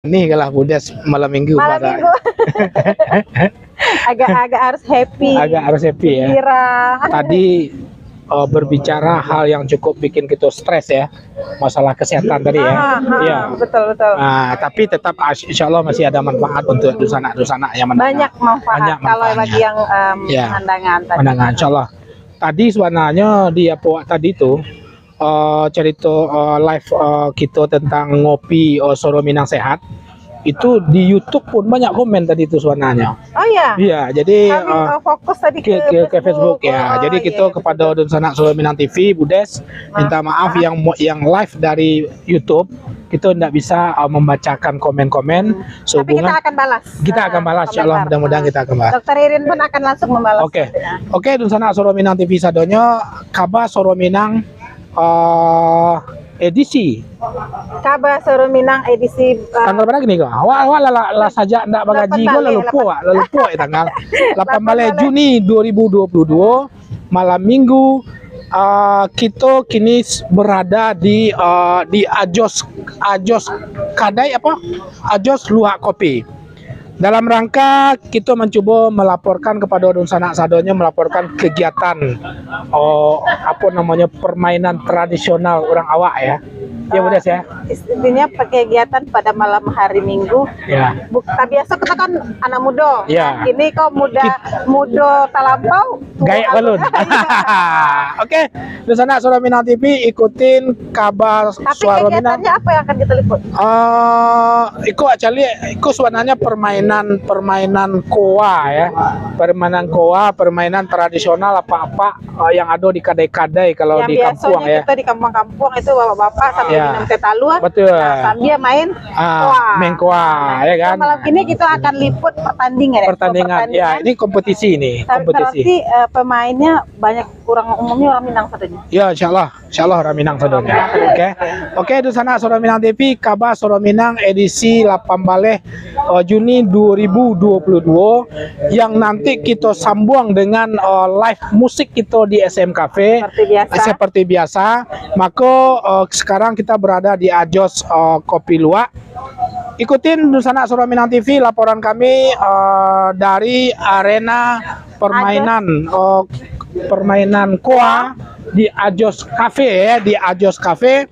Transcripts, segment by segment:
Nih kalah Budes malam minggu Malam pada. minggu. Agak harus happy. Agak harus happy ya. Gembira. Tadi berbicara hal yang cukup bikin kita stres ya, masalah kesehatan tadi ya. Iya. Betul. Nah, tapi tetap insya Allah masih ada manfaat untuk dusana-dusana yang mendengar. Banyak manfaat kalau bagi yang pandangan tadi. Pandangan, insya Allah. Tadi sebenarnya di Apoa tadi tuh cerita live kita tentang ngopi Soro Minang Sehat. Itu di YouTube pun banyak komen tadi itu sebenarnya. Oh iya. Iya, jadi fokus tadi ke Facebook ya. Jadi kita kepada Dunsana Soro Minang TV, Budes, minta maaf yang live dari YouTube kita tidak bisa membacakan komen-komen. Tapi kita akan balas. Kita akan balas, insyaallah, mudah-mudahan kita akan balas. Dokter Irin pun akan langsung membalas. Oke, Dunsana Soro Minang TV sadonyo kabar Soro Minang edisi Kabar Soro Minang edisi tanggal berapa gini kok? Awal lah saja ndak bagaji gue lalu puak tanggal 18 Juni 2022 malam Minggu. Kita kini berada di Ajos Kadai Ajos Luhak Kopi. Dalam rangka kita mencoba melaporkan kepada Dunsana sadonya melaporkan kegiatan permainan tradisional orang awak ya. Ya Budes ya. Intinya kegiatan pada malam hari Minggu. Ya. Biasa kita kan anak muda. Ya. Ini kok muda talampau. Gaya balun. Oke, Dunsana Soro Minang TV ikutin kabar Suara Minang. Tapi kegiatannya apa yang akan kita liput? Itu sebenarnya permainan koa ya. Permainan tradisional apa yang ada di kadai-kadai kalau di kampung ya. Kita di kampung-kampung itu bapak-bapak sambil minum teh talua. Betul. Sambil main koa ya kan. Malam ini kita akan liput pertandingan. Ya, ini kompetisi nih. Berarti pemainnya banyak umumnya orang Minang sadonya. Ya, insyaallah orang Minang sadonya. Oke, Dunsana Soro Minang TV kabar Soro Minang edisi 18 Juni 2022 yang nanti kita sambung dengan live musik kita di SM Cafe seperti biasa. Maka sekarang kita berada di Ajos Kopi Luwak. Ikutin Dunsana Soro Minang TV laporan kami dari arena permainan koa di Ajos Cafe ya, di Ajos Cafe.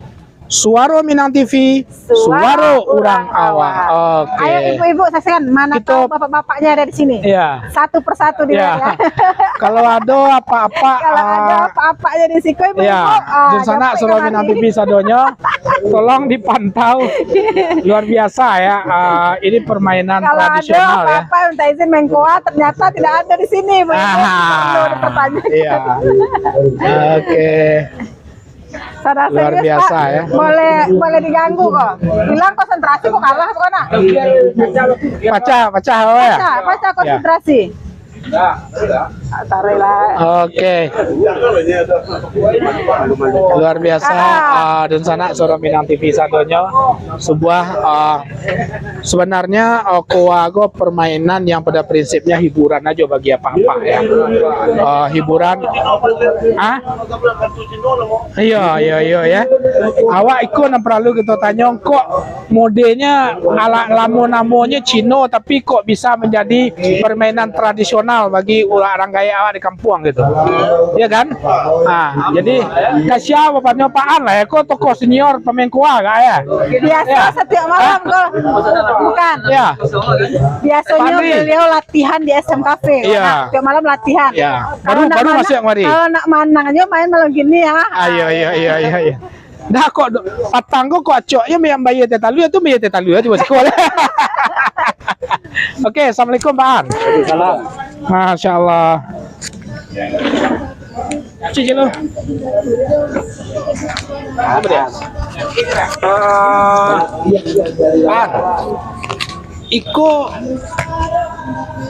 Suara Minang TV, suara orang awak. Oke. Ayo ibu-ibu saksikan mana tahu bapak-bapaknya ada di sini. Iya. Satu persatu dia ya. Kalau ada apa-apanya di sini ibu-ibu. Dunsana Soro Minang TV sadonyo tolong dipantau. Luar biasa ya. Ini permainan tradisional ya. Kalau ada apa-apa minta izin main koa ternyata tidak ada di sini ibu-ibu. Iya. Oke. Luar biasa ya. Boleh diganggu kok. Bilang konsentrasi kok kalah pokoknya. Pecah Pecah konsentrasi. Oke. Luar biasa Dunsana Soro Minang TV sadonyo sebuah sebenarnya koago permainan yang pada prinsipnya hiburan aja bagi apa-apa ya. Hiburan. Iya ya. Awak ikut perlu kita tanya kok modenya ala namanya Cino tapi kok bisa menjadi permainan tradisional bagi orang gaya awak di kampung gitu. Iya kan? Jadi kasih bapaknya apaan lah ya, kok tokoh senior pemain koa gak ya? Biasa setiap malam kok. Bukan. Ya. Biasanya beliau latihan di SM Cafe. Iya. Setiap malam latihan. Iya. Baru masuk yang mari. Kalau nak manang aja main malam gini ya. Iya. Dah kok patang kok acoknya yang bayar teh talu itu bayar teh talu ya coba sekolah. Oke, assalamualaikum Pak An. Waalaikumsalam. Masya Allah. Cici lo. Iko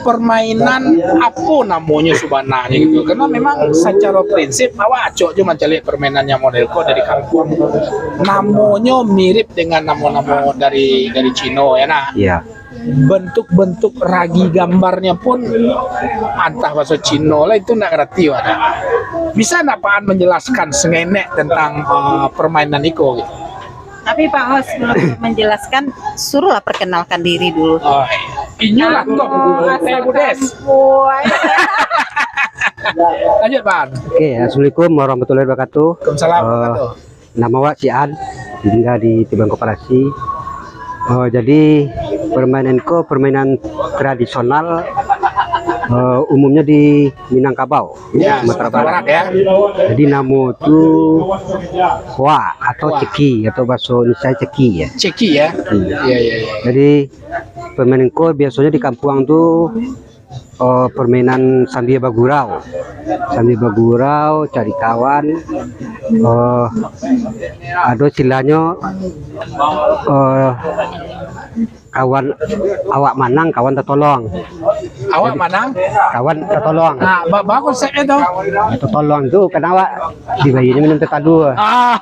permainan apa namanya sebenarnya gitu, karena memang secara prinsip awak acok cuma cari permainannya modelku dari kampung, namanya mirip dengan nama-nama dari Cino ya nah. Iya. Bentuk-bentuk ragi gambarnya pun antah bahasa Cino lah itu nggak ngerti ada. Bisa nggak Pak An menjelaskan sengenek tentang permainan Iko gitu? Tapi Pak Hos belum menjelaskan, suruhlah perkenalkan diri dulu. Oh, inilah kok Budes. Lanjut Pak. Oke, assalamualaikum warahmatullahi wabarakatuh. Waalaikumsalam warahmatullahi. Nama Wak Cian, tinggal di Tibang Koperasi. Jadi permainan tradisional, umumnya di Minangkabau, Ya, Sumatera Barat. ya. Jadi nama itu Wa atau Ceki atau bahasa Indonesia Ceki ya. Ceki ya. Iya, iya, iya. Jadi permainan biasanya di kampung tuh permainan sambil bagurau, cari kawan. Ada silanya kawan awak manang, kawan tertolong. Awak mana? Kawan tertolong. Nah, bagus konsepnya tuh. Tertolong itu kan awak dibayarnya minum tertadu. Ah,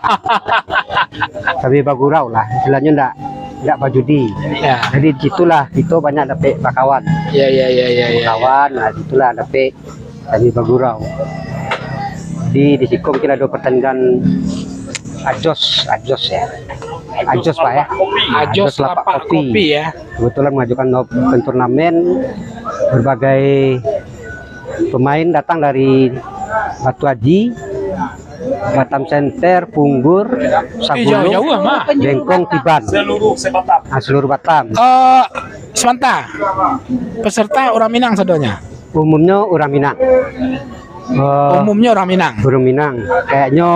Sambil bagurau lah, istilahnya enggak bajudi. ya, Jadi disitulah itu banyak dapet kawan. ya, ya, ya, ya, ya. Kawan, nah itulah dapet sambil bagurau. Di situ mungkin ada pertandingan Ajos ya. Ajos Pak ya. Ajos lapak kopi ya. Kebetulan mengajukan turnamen, berbagai pemain datang dari Batu Haji, Batam Center, Punggur, Sabulung, Jauh-jauh mah. Bengkong, Tiban, seluruh Batam. Sebentar. Peserta orang Minang sadonya. Umumnya orang Minang. Umumnya orang Minang. Orang Minang. Kayaknya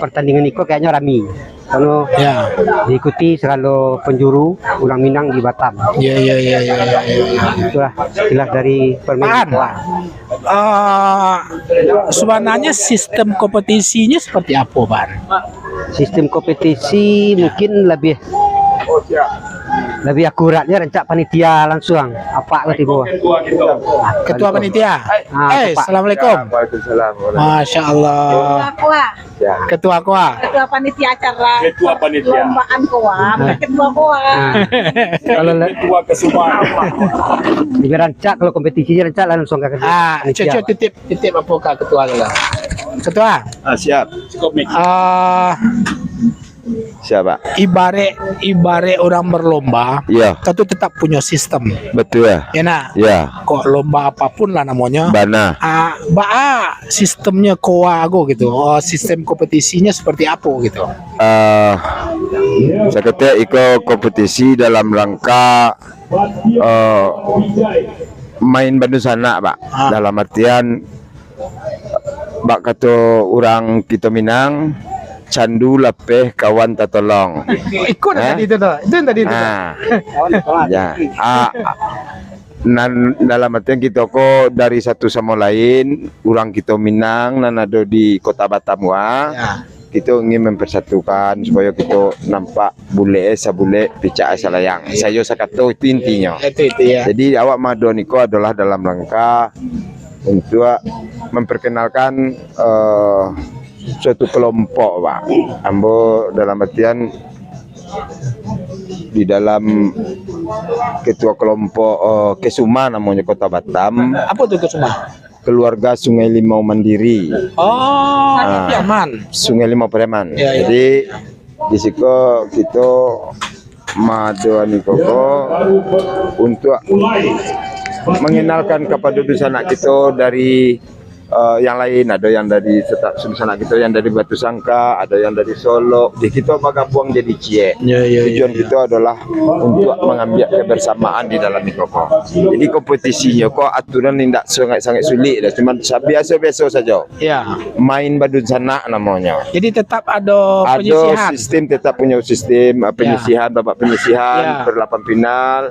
pertandingan itu kayaknya rami. Kalau Ya. diikuti selalu penjuru orang Minang di Batam. Ya, ya, ya, ya, ya, ya. Itulah istilah dari permainan. Sebenarnya sistem kompetisinya seperti apa, Ban? Sistem kompetisi mungkin lebih akuratnya rencak panitia langsung apa berarti Bu? Ketua panitia. Pak. Assalamualaikum. Masya Allah. Ketua Koa. Ketua panitia acara. Ketua panitia. Lombaan koa, ketua koa. Kalau Ketua kesumaan. lebih rancak, kalau kompetisinya rancak langsung ke Cucu titip apa Kak Ketua dulu. Ketua. Siap. Cukup nih. Siapa? Ibarat orang berlomba, Iya, itu tetap punya sistem. betul ya. Ya nak. Ya, Kok lomba apapun lah namanya. Bana. Sistemnya koa go gitu. Sistem kompetisinya seperti apa gitu. Saya kata ikut kompetisi dalam rangka main bandu sana, Pak. Dalam artian Pak kata orang kita Minang, candu lepeh kawan tak tolong. Ikut tadi itu tuh. Itu yang tadi itu. Ya. Dalam artian kita kok dari satu sama lain, orang kita Minang nan ada di kota Batam Ya. kita ingin mempersatukan supaya kita nampak bule sabule picak salayang. Saya kata itu intinya. Itu ya. Jadi awak madu niko adalah dalam rangka untuk memperkenalkan suatu kelompok, Pak. Ambo dalam artian di dalam ketua kelompok Kesuma namanya Kota Batam, Apa tuh Kesuma? keluarga Sungai Limau Mandiri. Aman. Sungai Limau Preman. Ya, ya. Jadi di situ kita madu nikoko untuk mengenalkan kepada anak kita dari yang lain. Ada yang dari anak kita yang dari Batu Sangka, ada yang dari Solo. Di kita bergabung jadi cie. Tujuan kita adalah untuk mengambil kebersamaan di dalam nikoko. Jadi kompetisinya kok aturan tidak sangat sulit, cuma biasa-biasa saja. Ya. Main badu sana namanya. Jadi tetap ada penyisihan. Ada sistem, tetap punya sistem penyisihan, babak penyisihan, Ya. berlapan final,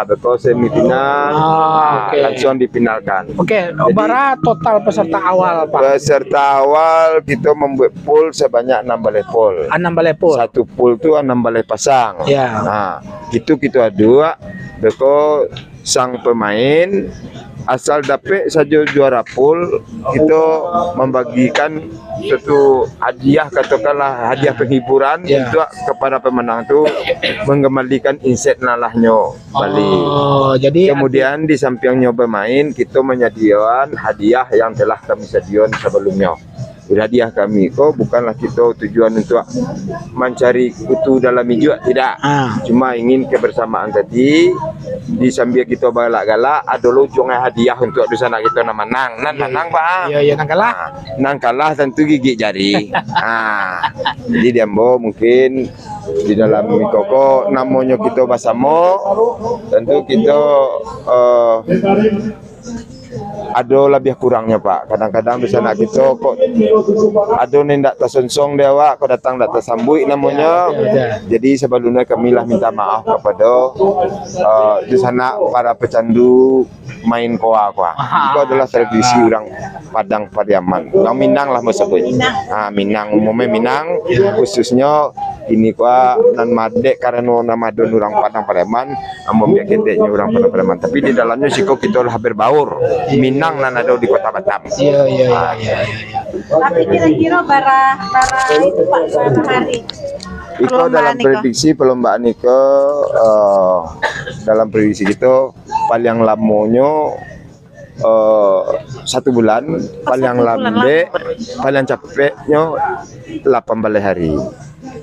betul semifinal, Oke. langsung dipinalkan. Oke, bara total peserta awal, Pak. Peserta awal kita membuat pool sebanyak 6 balai pool. 6 balai pool. Satu pool itu 6 balai pasang. Ya. Nah, itu kita dua, betul sang pemain asal dapat saja juara pool, kita membagikan suatu hadiah, katakanlah hadiah penghiburan untuk kepada pemenang itu mengembalikan inset nalahnya balik. Jadi Kemudian di sampingnya bermain kita menyediakan hadiah yang telah kami sediakan sebelumnya. hadiah kami. Oh, bukanlah kita tujuan untuk mencari kutu dalam hijau, tidak. Cuma ingin kebersamaan tadi. Di sambil kita balak-galak, ada lojongnya hadiah untuk di sana kita menang. Menang Pak. Iya, nang kalah. Nang kalah tentu gigit jari. Jadi Dembo mungkin di dalam Mikoko namanya kita basamo, tentu kita ada lebih kurangnya Pak. Kadang-kadang bisa nak kita kok ada nendak tersonsong dewa, kok datang tak tersambui namanya. Jadi sebelumnya kami lah minta maaf kepada di sana para pecandu main koa-koa. Itu adalah tradisi orang Padang Pariaman. Yang Minang lah sebut. Minang umumnya Minang, khususnya ini kuah nan madek karena nama don orang Padang Pariaman, ambo biak keteknya orang Padang Pariaman. Tapi di dalamnya siko kita lah berbaur. Minang nan ada di Kota Batam. Iya. Tapi kira-kira bara itu Pak berapa hari? Itu dalam prediksi perlombaan itu dalam prediksi itu paling lamanya 1 bulan, paling lambe, paling capeknya 18 hari.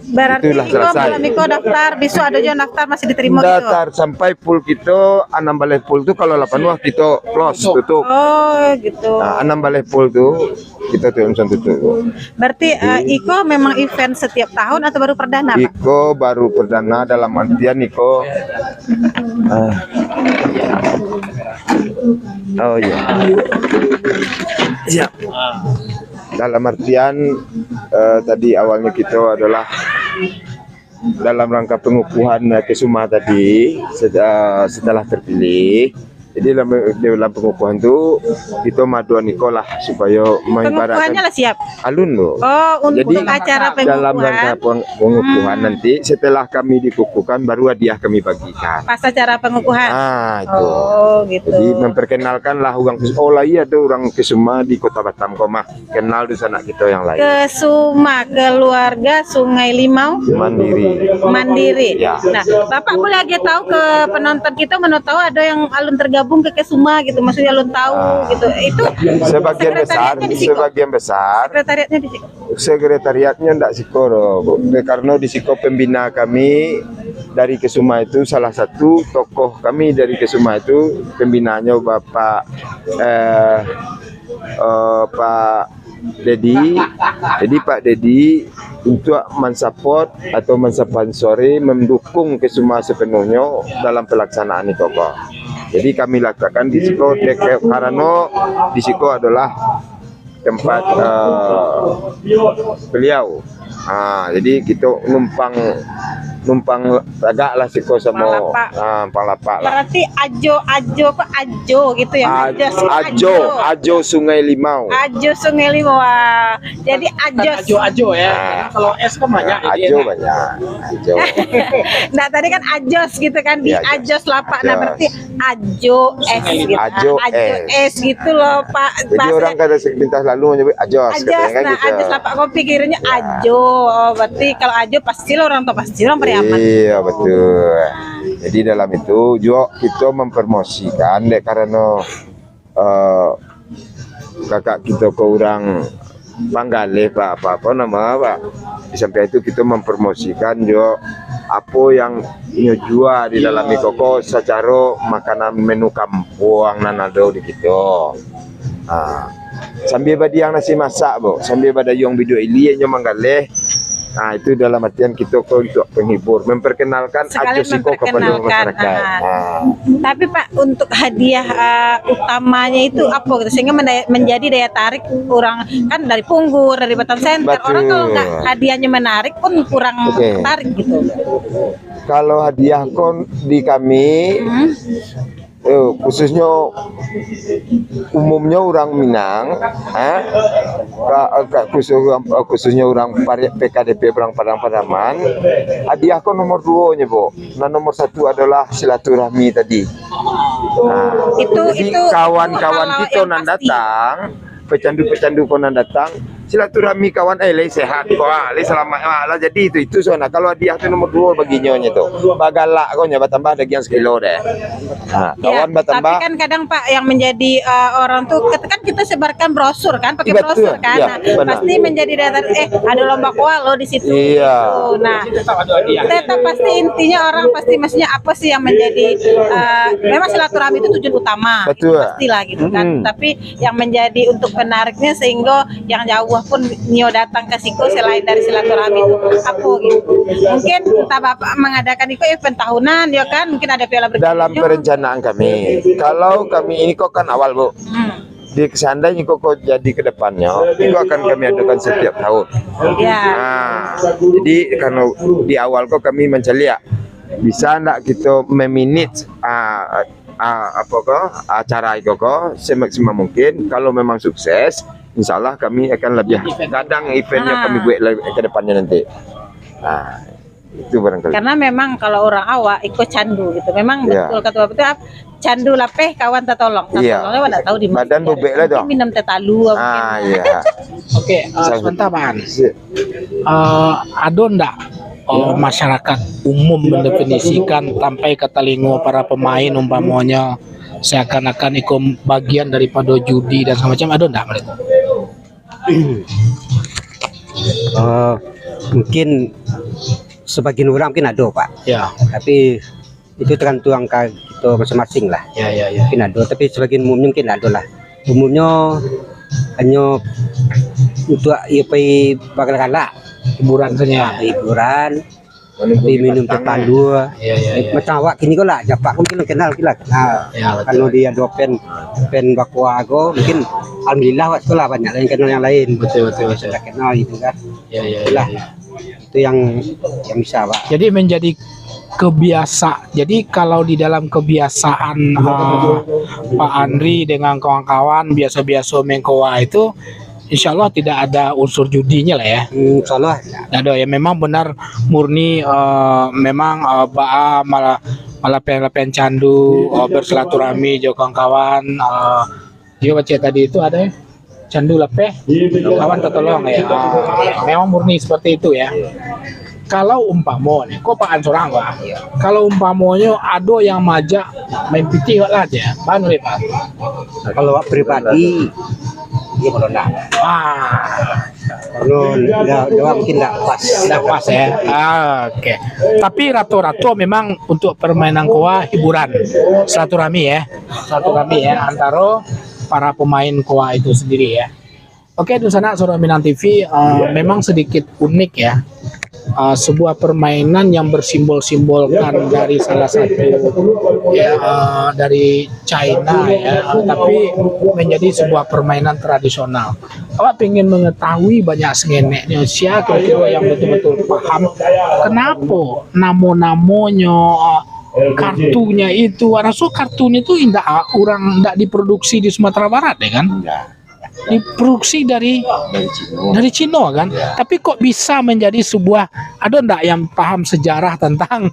Berarti Itulah selesai. Miko daftar, besok ada juga daftar masih diterima gitu. Daftar sampai pool kita, 6 balai pool itu kalau 8 wah kita close tutup. Oh gitu. Nah, 6 balai pool itu kita tutup. Berarti Iko memang event setiap tahun atau baru perdana Pak? Iko baru perdana dalam artian Iko oh iya. Siap. Dalam artian tadi awalnya kita adalah dalam rangka pengukuhan Kesuma tadi setelah terpilih. Jadi dalam pengukuhan itu kita maduan Nikolah supaya pengukuhannya lah siap. Alun loh. Oh, untuk jadi acara pengukuhan. Dalam rangka pengukuhan nanti setelah kami dikukuhkan baru hadiah kami bagikan. Pas acara pengukuhan. Itu. Oh, gitu. Jadi memperkenalkan lah orang iya ada orang Kesuma di Kota Batam koma. Kenal di sana kita yang lain. Kesuma, keluarga Sungai Limau Mandiri. Ya. Nah, Bapak boleh aja tahu ke penonton kita, mana tahu ada yang alun tergabung ke Kesuma gitu, maksudnya alun tahu gitu. Itu sebagian besar sekretariatnya di situ. Sekretariatnya ndak Sikoro, karena di Siko pembina kami dari Kesuma itu salah satu tokoh kami dari Kesuma itu pembinanya Bapak Pak Dedi. Jadi Pak Dedi untuk mensupport atau mensponsori mendukung Kesuma sepenuhnya dalam pelaksanaan itu kok. Jadi kami lakukan di Siko karena di Siko adalah tempat beliau. Jadi kita numpang agak lah Siko sama Palapak lah. Berarti Ajo gitu ya. Ajo Sungai Limau. Ajo Sungai Limau. Jadi Ajo ya. Kalau S kan banyak. Ajo banyak. Ajo. Nah tadi kan Ajos gitu kan di Ajos Lapak. Nah berarti Ajo S gitu. Ajo S gitu loh Pak. Jadi orang kada sepintas lalu menyebut Ajos. Nah Ajos Lapak kopi kiranya Ajo. Oh, berarti kalau Ajo pasti orang Pariaman. Iya betul. Jadi dalam itu juga kita mempromosikan karena kakak kita ke orang Panggale Pak apa nama Pak. Di samping itu kita mempromosikan juga apa yang jual di dalam Mikoko secara makanan menu kampung nanado di kita. Sambil badi yang nasi masak sambil bada yang video ini yang Manggale. Itu dalam artian kita untuk penghibur, memperkenalkan Ajo Siko kepada masyarakat. Tapi Pak, untuk hadiah utamanya itu apa gitu? Sehingga menjadi daya tarik orang kan dari Punggur, dari Batam Center. Betul. Orang kalau nggak hadiahnya menarik pun kurang tertarik gitu. Kalau hadiah kon di kami khususnya umumnya orang Minang, khususnya orang PKDP orang Padang-Padaman, hadiah kok nomor 2 nya nah nomor 1 adalah silaturahmi tadi. Jadi kawan-kawan kita nan datang, pecandu-pecandu konan datang, silaturahmi kawan lei sehat kok lei selamat lah, jadi itu soalnya kalau hadiah itu nomor 2 bagi nyonya tuh bagalak kok nyoba tambah daging sekilo deh. Nah, kawan bertambah. Tapi kan kadang Pak yang menjadi orang tuh kan kita sebarkan brosur kan, pakai Betul, brosur kan. ya, Nah, benar. pasti menjadi data ada lomba koa loh di situ. Iya. Gitu. Nah, tetap pasti intinya orang pasti maksudnya apa sih yang menjadi memang silaturahmi itu tujuan utama. Betul. Pastilah gitu kan. Tapi yang menjadi untuk penariknya sehingga yang jauh pun Nio datang ke situ selain dari silaturahmi itu apa gitu. Mungkin entah Bapak mengadakan itu event tahunan ya kan, mungkin ada piala bergabung. Dalam perencanaan kami, kalau kami ini kok kan awal Bu, di seandainya kok jadi ke depannya, itu akan kami adakan setiap tahun. Ya. Nah, jadi karena di awal kok kami mencari ya, bisa enggak kita meminit acara itu kok semaksimal mungkin. Kalau memang sukses, insya Allah kami akan lebih kadang eventnya kami buat ke depannya nanti. Nah, itu barangkali. Karena memang kalau orang awak ikut candu gitu. Memang Iya. betul kata Bapak itu candu lapeh kawan tak tolong. Iya. Tolongnya enggak tahu di mana. Badan bobek lah dong. Minum teh talu mungkin. Iya. Oke, sebentar Pak An. Ada ndak masyarakat umum mendefinisikan sampai ke telinga para pemain umpamanya seakan-akan ikut bagian daripada judi dan semacam, ada ndak mereka? Mungkin sebagian orang mungkin ada Pak, Ya, tapi itu tergantung angka kita masing-masing lah. ya. Mungkin ada, tapi sebagian umumnya mungkin ada lah. Umumnya hanya untuk pergi bakal-kalak hiburan saja. hiburan, pergi minum teh pandu. Ya. Macam awak kini kok lah, japak mungkin kenal kita kenal. Ya, betul. Kalau dia ada pen bakwa go, mungkin alhamdulillah wak sekolah banyak yang kenal yang lain. Betul. Sudah kenal gitu kan. Ya. Itulah. Itu yang bisa Pak. Jadi menjadi kebiasa. Jadi kalau di dalam kebiasaan Pak Andri dengan kawan-kawan biasa-biasa main koa itu, insya Allah tidak ada unsur judinya lah ya. Insyaallah. Ada ya, memang benar murni memang malah pen candu, bersilaturahmi jo kawan-kawan. Dia baca tadi itu ada ya, candu lepeh kawan tertolong ya. Memang murni seperti itu ya. Kalau umpama nih, kok Pak Ansorang Pak? Kalau umpamanya ada yang majak main pitih lah aja, bahan nih Pak. Kalau awak pribadi, dia kalau enggak. Kalau dia mungkin enggak pas. Nggak pas ya. Oke. Tapi rata-rata memang untuk permainan koa hiburan, silaturahmi ya, antara para pemain koa itu sendiri ya. Oke, di sana Suara Minang TV memang sedikit unik ya. Sebuah permainan yang bersimbol-simbolkan dari salah satu ya, dari China ya, tapi menjadi sebuah permainan tradisional. Awak ingin mengetahui banyak sengeneknya siapa kira-kira yang betul-betul paham kenapa namo-namonya, kartunya itu, rasul kartunya itu orang tidak diproduksi di Sumatera Barat ya kan? Diproduksi dari Cina kan, tapi kok bisa menjadi sebuah, ada ndak yang paham sejarah tentang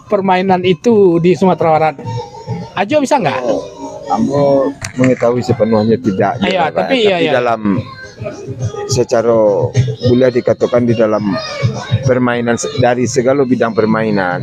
permainan itu di Sumatera Barat? Ajo bisa nggak? Ambo mengetahui sepenuhnya tidak. Iya, tapi dalam secara boleh dikatakan di dalam permainan dari segala bidang permainan,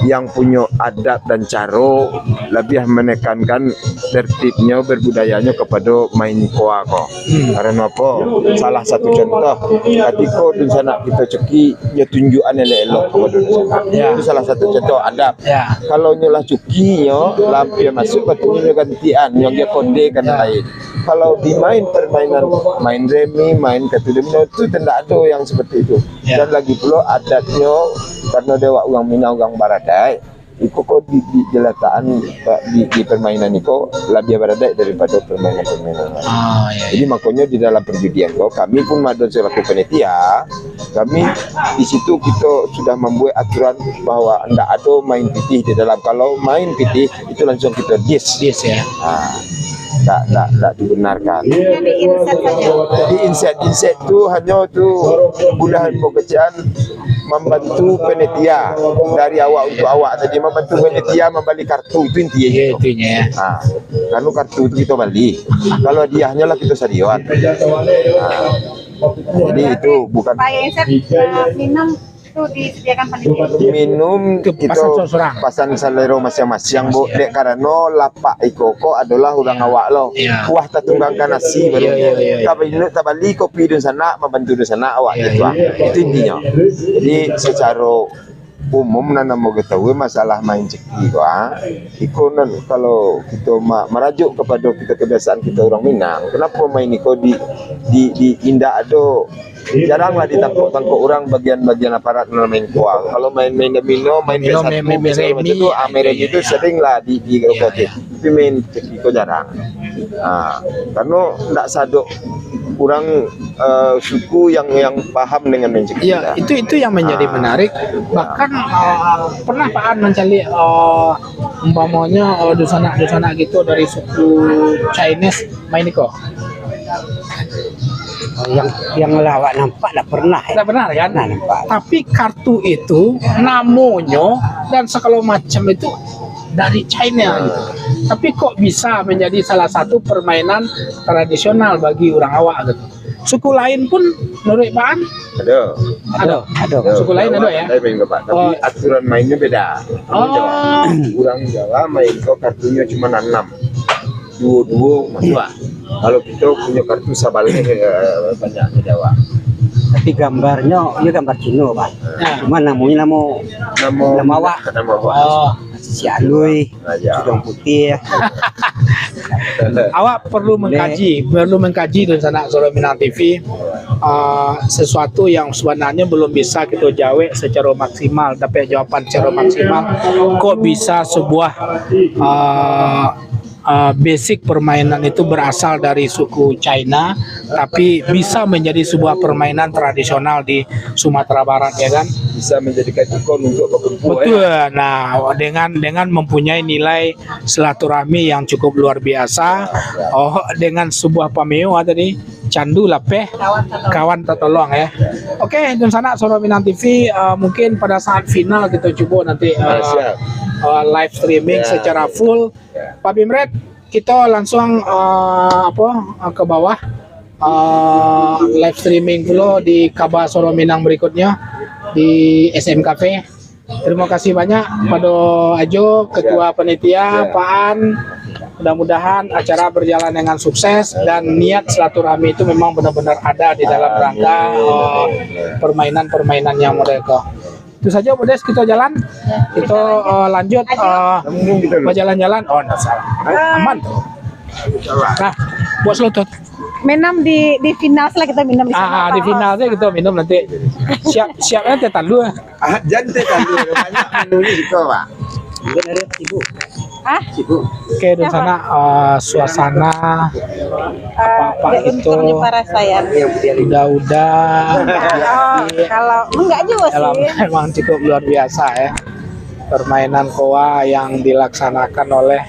yang punya adat dan cara lebih menekankan tertibnya, berbudayanya kepada main koa kok. Karena apa? Salah satu contoh, ketika di sana kita cuki, ya tunjukan elok kepada di sana. Itu salah satu contoh adab. Kalau nyolah cukinya, lampion masuk, batunya gantian, yang dia kode kan lain. Kalau di permainan main remi, main kartu domino itu tidak ada yang seperti itu. Dan lagi pula adatnya, karena dewa orang Minang, orang Baradai, itu kok di jelataan di permainan itu lebih Baradai daripada permainan-permainan. Jadi makanya di dalam perjudian kami pun madon selaku panitia, kami di situ kita sudah membuat aturan bahwa tidak ada main pitih di dalam. Kalau main pitih itu langsung kita dis ya. tak dibenarkan. Yang di inset saja. Di inset itu hanya tuh kemudahan pekerjaan membantu penitia dari awak untuk awak. Jadi membantu penitia membeli kartu itu intinya. Iya intinya ya. Nah, karena kartu itu kita beli. Kalau hadiahnya lah kita sadiwan. Nah, jadi itu bukan Pak inset minum itu disediakan panitia. minum kita pasan salero masing-masing bu dek karena lapak ikoko adalah orang awak lo Iya. kuah tatunggang nasi baru Iya. tabali kopi di sana membantu di sana awak gitu itu intinya. Jadi secara umum nana mau ketahui masalah main ceki ikonan kalau kita merajuk kepada kita kebiasaan kita orang Minang, kenapa main iko di indah ado jaranglah ditangkap orang bagian aparat main kuang. Kalau main domino, main Domino, PS1, main misalnya itu meremi itu sering lah di tapi main ceki itu jarang. Nah, karena tidak sadok kurang suku yang paham dengan main ceki. Ya, itu yang menjadi menarik. Bahkan pernah Pak An mencari umpamanya dosana gitu dari suku Chinese main iko. Yang lawak nampak tak pernah ya. Tidak benar kan? Nah, nampak. Tapi kartu itu namanya dan segala macam itu dari China gitu. Tapi kok bisa menjadi salah satu permainan tradisional bagi orang awak gitu. Suku lain pun menurut Pak An Ada. ada. Suku lain ada ya. Main Pak. Tapi aturan mainnya beda. Orang Jawa main kok kartunya cuma 6. Dua masuk. Kalau kita punya kartu sabalnya banyak di Jawa. Tapi gambarnya ya gambar Cina Pak. Cuma namanya nama awak. Nama awak. Oh, Si Alui, Sudong Putih ya. awak perlu mengkaji di sana Solo Minang TV sesuatu yang sebenarnya belum bisa kita jawab secara maksimal, tapi jawaban secara maksimal kok bisa sebuah basic permainan itu berasal dari suku China tapi bisa menjadi sebuah permainan tradisional di Sumatera Barat ya kan. Bisa menjadikan ikon untuk berkumpul. Betul. Nah, dengan mempunyai nilai silaturahmi yang cukup luar biasa, dengan sebuah pameo tadi candu lapeh kawan tertolong ya. Oke, dan sana Solo Minang TV mungkin pada saat final kita coba nanti live streaming secara full. Pak Bimret, kita langsung ke bawah live streaming dulu di Kabar Solo Minang berikutnya di SM Cafe. Terima kasih banyak pada Ajo, Ketua Panitia, Pak An. Mudah-mudahan acara berjalan dengan sukses dan niat silaturahmi itu memang benar-benar ada di dalam rangka permainan-permainan yang mereka. Itu saja Modes, kita jalan. Kita lanjut jalan-jalan. Oh, enggak salah. Aman. Nah, buat selutut. Minum di final setelah kita minum di sana. Di final saya kita minum nanti. Siapnya tetan dulu. Jangan tadi banyak menunya itu Pak. Ibu. Hah? Oke, di sana suasana apa itu para saya. udah Kalau enggak juga sih. memang cukup luar biasa ya permainan koa yang dilaksanakan oleh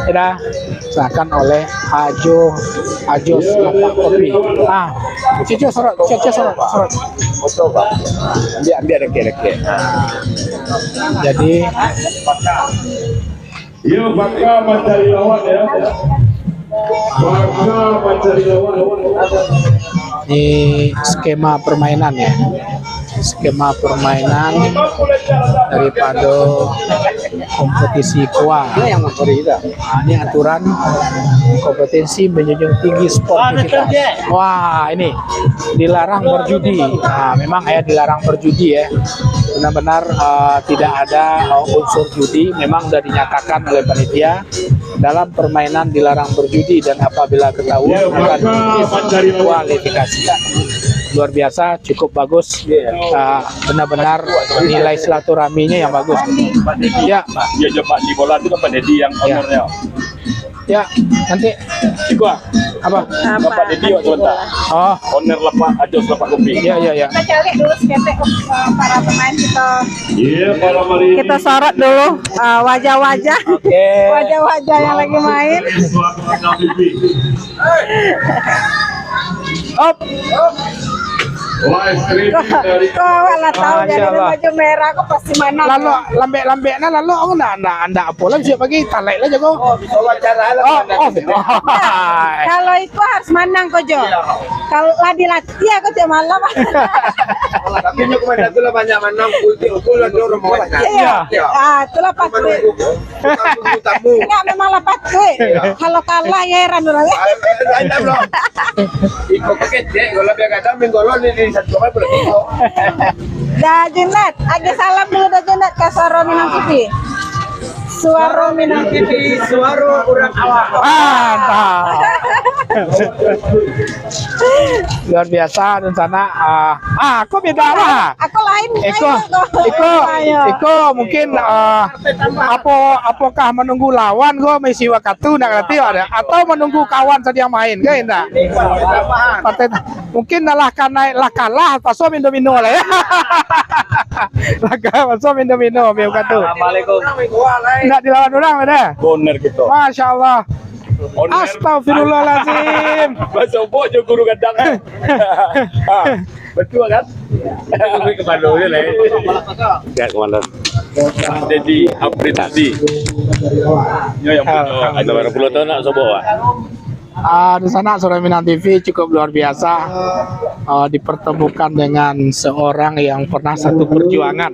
dilaksanakan oleh Ajo Lapak Kopi. Cici sorot. Foto Pak. Ambil reke-reke. Jadi Yo bakal mencari lawan ya. Bakal mencari lawan. ini skema permainan ya. Skema permainan daripada kompetisi koa. Ini aturan kompetisi menjunjung tinggi sportivitas. Wah, ini dilarang berjudi. Memang dilarang berjudi ya. Benar-benar tidak ada unsur judi. Memang sudah dinyatakan oleh panitia dalam permainan dilarang berjudi dan apabila ketahuan akan diskualifikasi. Luar biasa, cukup bagus. Benar-benar nilai silaturahminya yang bagus. Ya, Dia Pak di bola itu kan Pak Dedi yang ownernya. ya nanti Gua Apa? Bapak Dedi waktu sebentar. Oh, Owner lapak Ajos lapak kopi. iya iya iya. Kita cari dulu seketek para pemain kita. Iya, malam hari ini. Kita sorot dulu wajah-wajah. Oke. Wajah-wajah yang lagi main. Op. Live streaming dari Kau lah tahu Masya jadi Allah. baju merah kok pasti mana. Lalu lambek-lambek nah lalu aku anda apa lah bisa pagi talek lah jago. Oh, oh. Kalau itu harus menang kok Jo. Kalau latih ya kok tiap malam. Tapi nyo kemarin itu lah banyak menang ulti lah dorong banyak. Iya. Itulah pasti. Tamu. Enggak memang lah pasti. Kalau kalah ya heran orang. Ada belum? Iko pakai cek, kalau biar kadang minggu lalu di satu kali boleh iko. Dah Junat, agak salam dulu dah Junat ke Suara Minang TV. Suara Minang TV. Suara orang awak. Mantap. Luar biasa dan sana. Aku beda lah. Aku lain. Iko mungkin apakah menunggu lawan go Messi Wakatu nak ngerti ada atau menunggu kawan saja yang main kan enggak? Partai mungkin lah kalah paso Mindomino lah ya. Lah paso Mindomino Messi Wakatu. Assalamualaikum. Enggak dilawan orang ada. Owner kita. Masya Allah. Astagfirullahaladzim. Bahasa Opo jo guru kadang. Betul kan? Ke Bandung lah. Ya kemana? Jadi aplikasi. Yo yang punya ada berapa puluh tahun nak sobo. Di sana Suara Minang TV cukup luar biasa, dipertemukan dengan seorang yang pernah satu perjuangan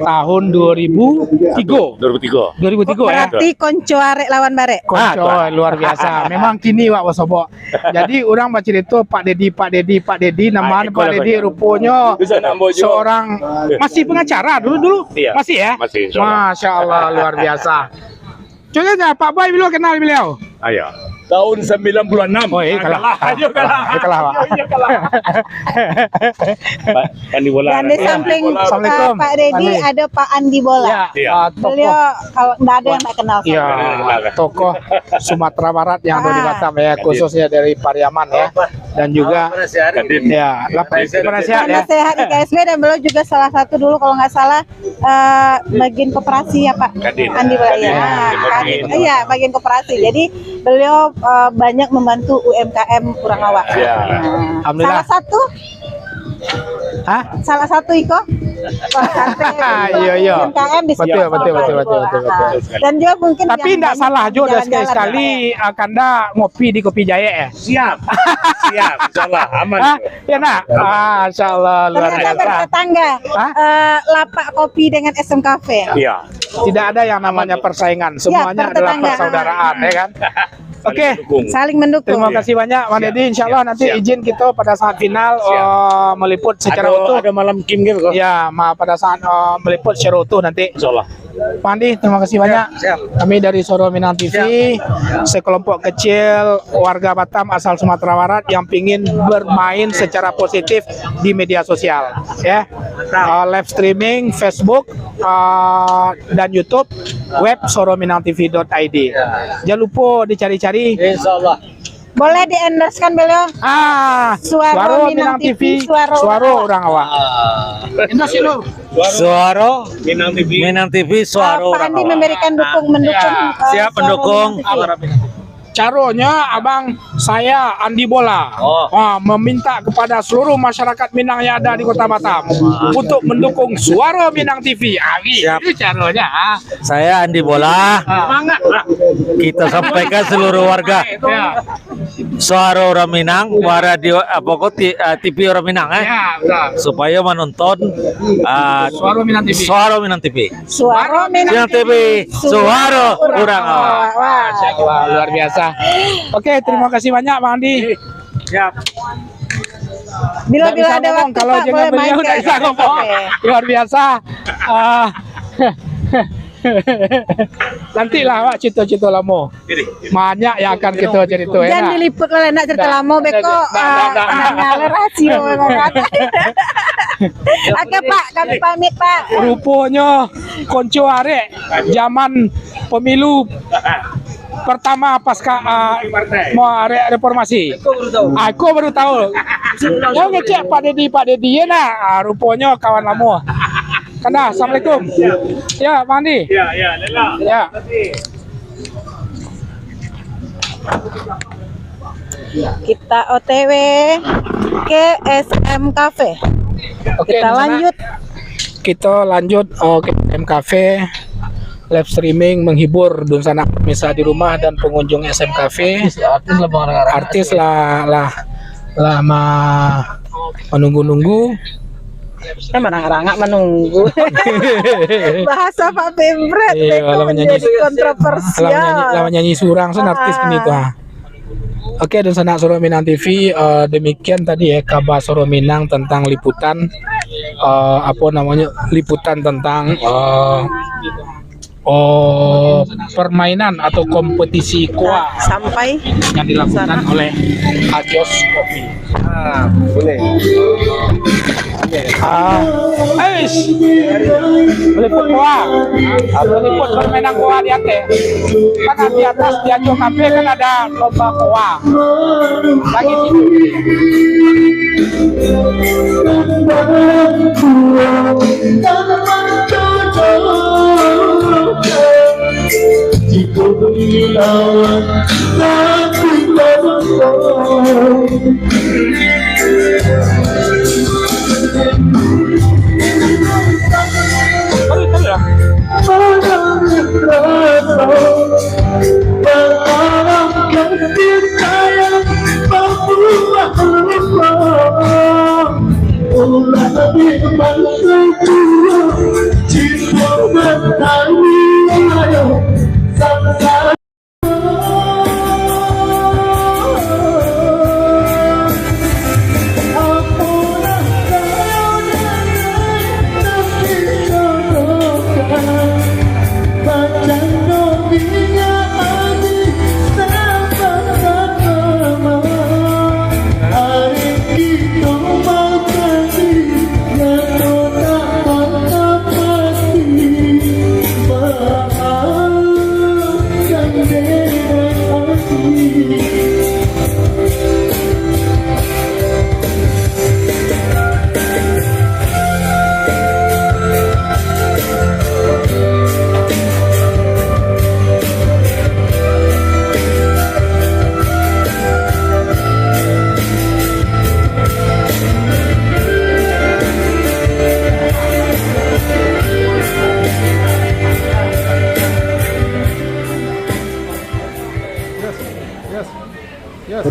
tahun 2003 ya. Berarti konco arek lawan barek. Konco luar biasa. Memang kini Wak Wasobo. Jadi orang baca itu Pak Dedi namanya Pak Dedi rupanya seorang masih pengacara dulu. Iya. Masih ya? Masih, Masya Allah luar biasa. Coba Pak Boy belum kenal beliau. Ayo. Tahun 96. Oh, kalah. Ayo kalah. Kalah, Pak. Andi bola. Dan di samping Assalamualaikum. Pak Dedi ada Pak Andi Bola. Iya. Beliau kalau enggak ada yang enggak kenal. Ya, tokoh Sumatera Barat yang ada di Batam ya, khususnya dari Pariaman ya, dan juga ya, penasihat ya. Penasehat di KSB dan beliau juga salah satu dulu kalau nggak salah bagian koperasi ya Pak Kadin. Andi Bola ya. Kadin. Iya, bagian koperasi. Jadi beliau banyak membantu UMKM kurang awak. Ya. Alhamdulillah. Salah satu Iko. Iya. UMKM di sini. Betul. Dan juga mungkin Tapi yang tidak banyak salah juga jalan-jalan sekali Kanda ngopi di Kopi Jaya ya. Siap. Insyaallah aman. Ya nak. Masya Allah luar ternyata biasa. bertetangga. Lapak kopi dengan SM Cafe. Iya. Tidak ada yang namanya persaingan, semuanya adalah bertetangga. persaudaraan ya kan. Oke. Saling mendukung. Terima kasih banyak Bang Dedi. Insya Allah nanti izin kita pada saat final meliput secara utuh. Ada malam game gitu. Ya, pada saat meliput secara utuh nanti. Insyaallah. Pak Andi, terima kasih banyak. Kami dari Suara Minang TV, sekelompok kecil warga Batam asal Sumatera Barat yang ingin bermain secara positif di media sosial, ya. Live streaming Facebook dan YouTube, web sorominangtv.id. Jangan lupa dicari-cari. Insyaallah. Boleh di-endorse-kan beliau? Suara Minang TV, suara orang awak. Endorse lu. Suara Minang TV, suara Pak orang Andi awam. memberikan mendukung. Siap Suara mendukung. Minang TV. Caranya abang saya Andi Bola meminta kepada seluruh masyarakat Minang yang ada di Kota Batam untuk mendukung Suara Minang TV. Siap. Itu caranya. Saya Andi Bola. Semangat lah. Kita sampaikan seluruh warga Ya, suara orang Minang, radio TV orang Minang ya, betul. supaya menonton Suara Minang TV. Suara Minang TV. Suara Minang TV, suara orang awam. Wah. Masya Allah, luar biasa. Oke, terima kasih banyak Bang Andi. Siap. Bila Nggak bisa ada ngomong, waktu kalau Pak jangan boleh main beliau ke nggak bisa SM ngomong. Cafe. Luar biasa. Nantilah Pak cerita-cerita lama. Banyak yang akan kita cerita ya. Jangan nak? diliput oleh nak cerita Nggak. lama beko Nggak. ngalir rasio memang kata. Oke Pak, kami pamit Pak. Rupanya konco arek zaman pemilu pertama pasca mau reformasi. Aku baru tahu. Yang ngecek Pak Dedi ya nah, rupanya kawan lama. Kena, assalamualaikum. Ya, Mandi. Ya, Lela. Ya. Kita OTW ke SM Cafe. Oke, Kita di sana lanjut. Kita lanjut ke SM Cafe. Live streaming menghibur Dun Sanak Misa di rumah dan pengunjung SM Cafe. Artis lah menunggu-nunggu. Rangak menunggu. Bahasa Pak Pemret Iya, itu lah menyanyi- menjadi kontroversial. Lah menyanyi surang sen artis ini tuh. Oke, Dun Sanak Soro Minang TV, demikian tadi ya kabar Soro Minang tentang liputan liputan tentang permainan atau kompetisi kuah Sampai yang dilakukan oleh Ajos Kopi. Boleh. Meliput kuah, meliput permainan kuah di atas. Kan di atas di Ajos Cafe kan ada lomba kuah. Lagi situ.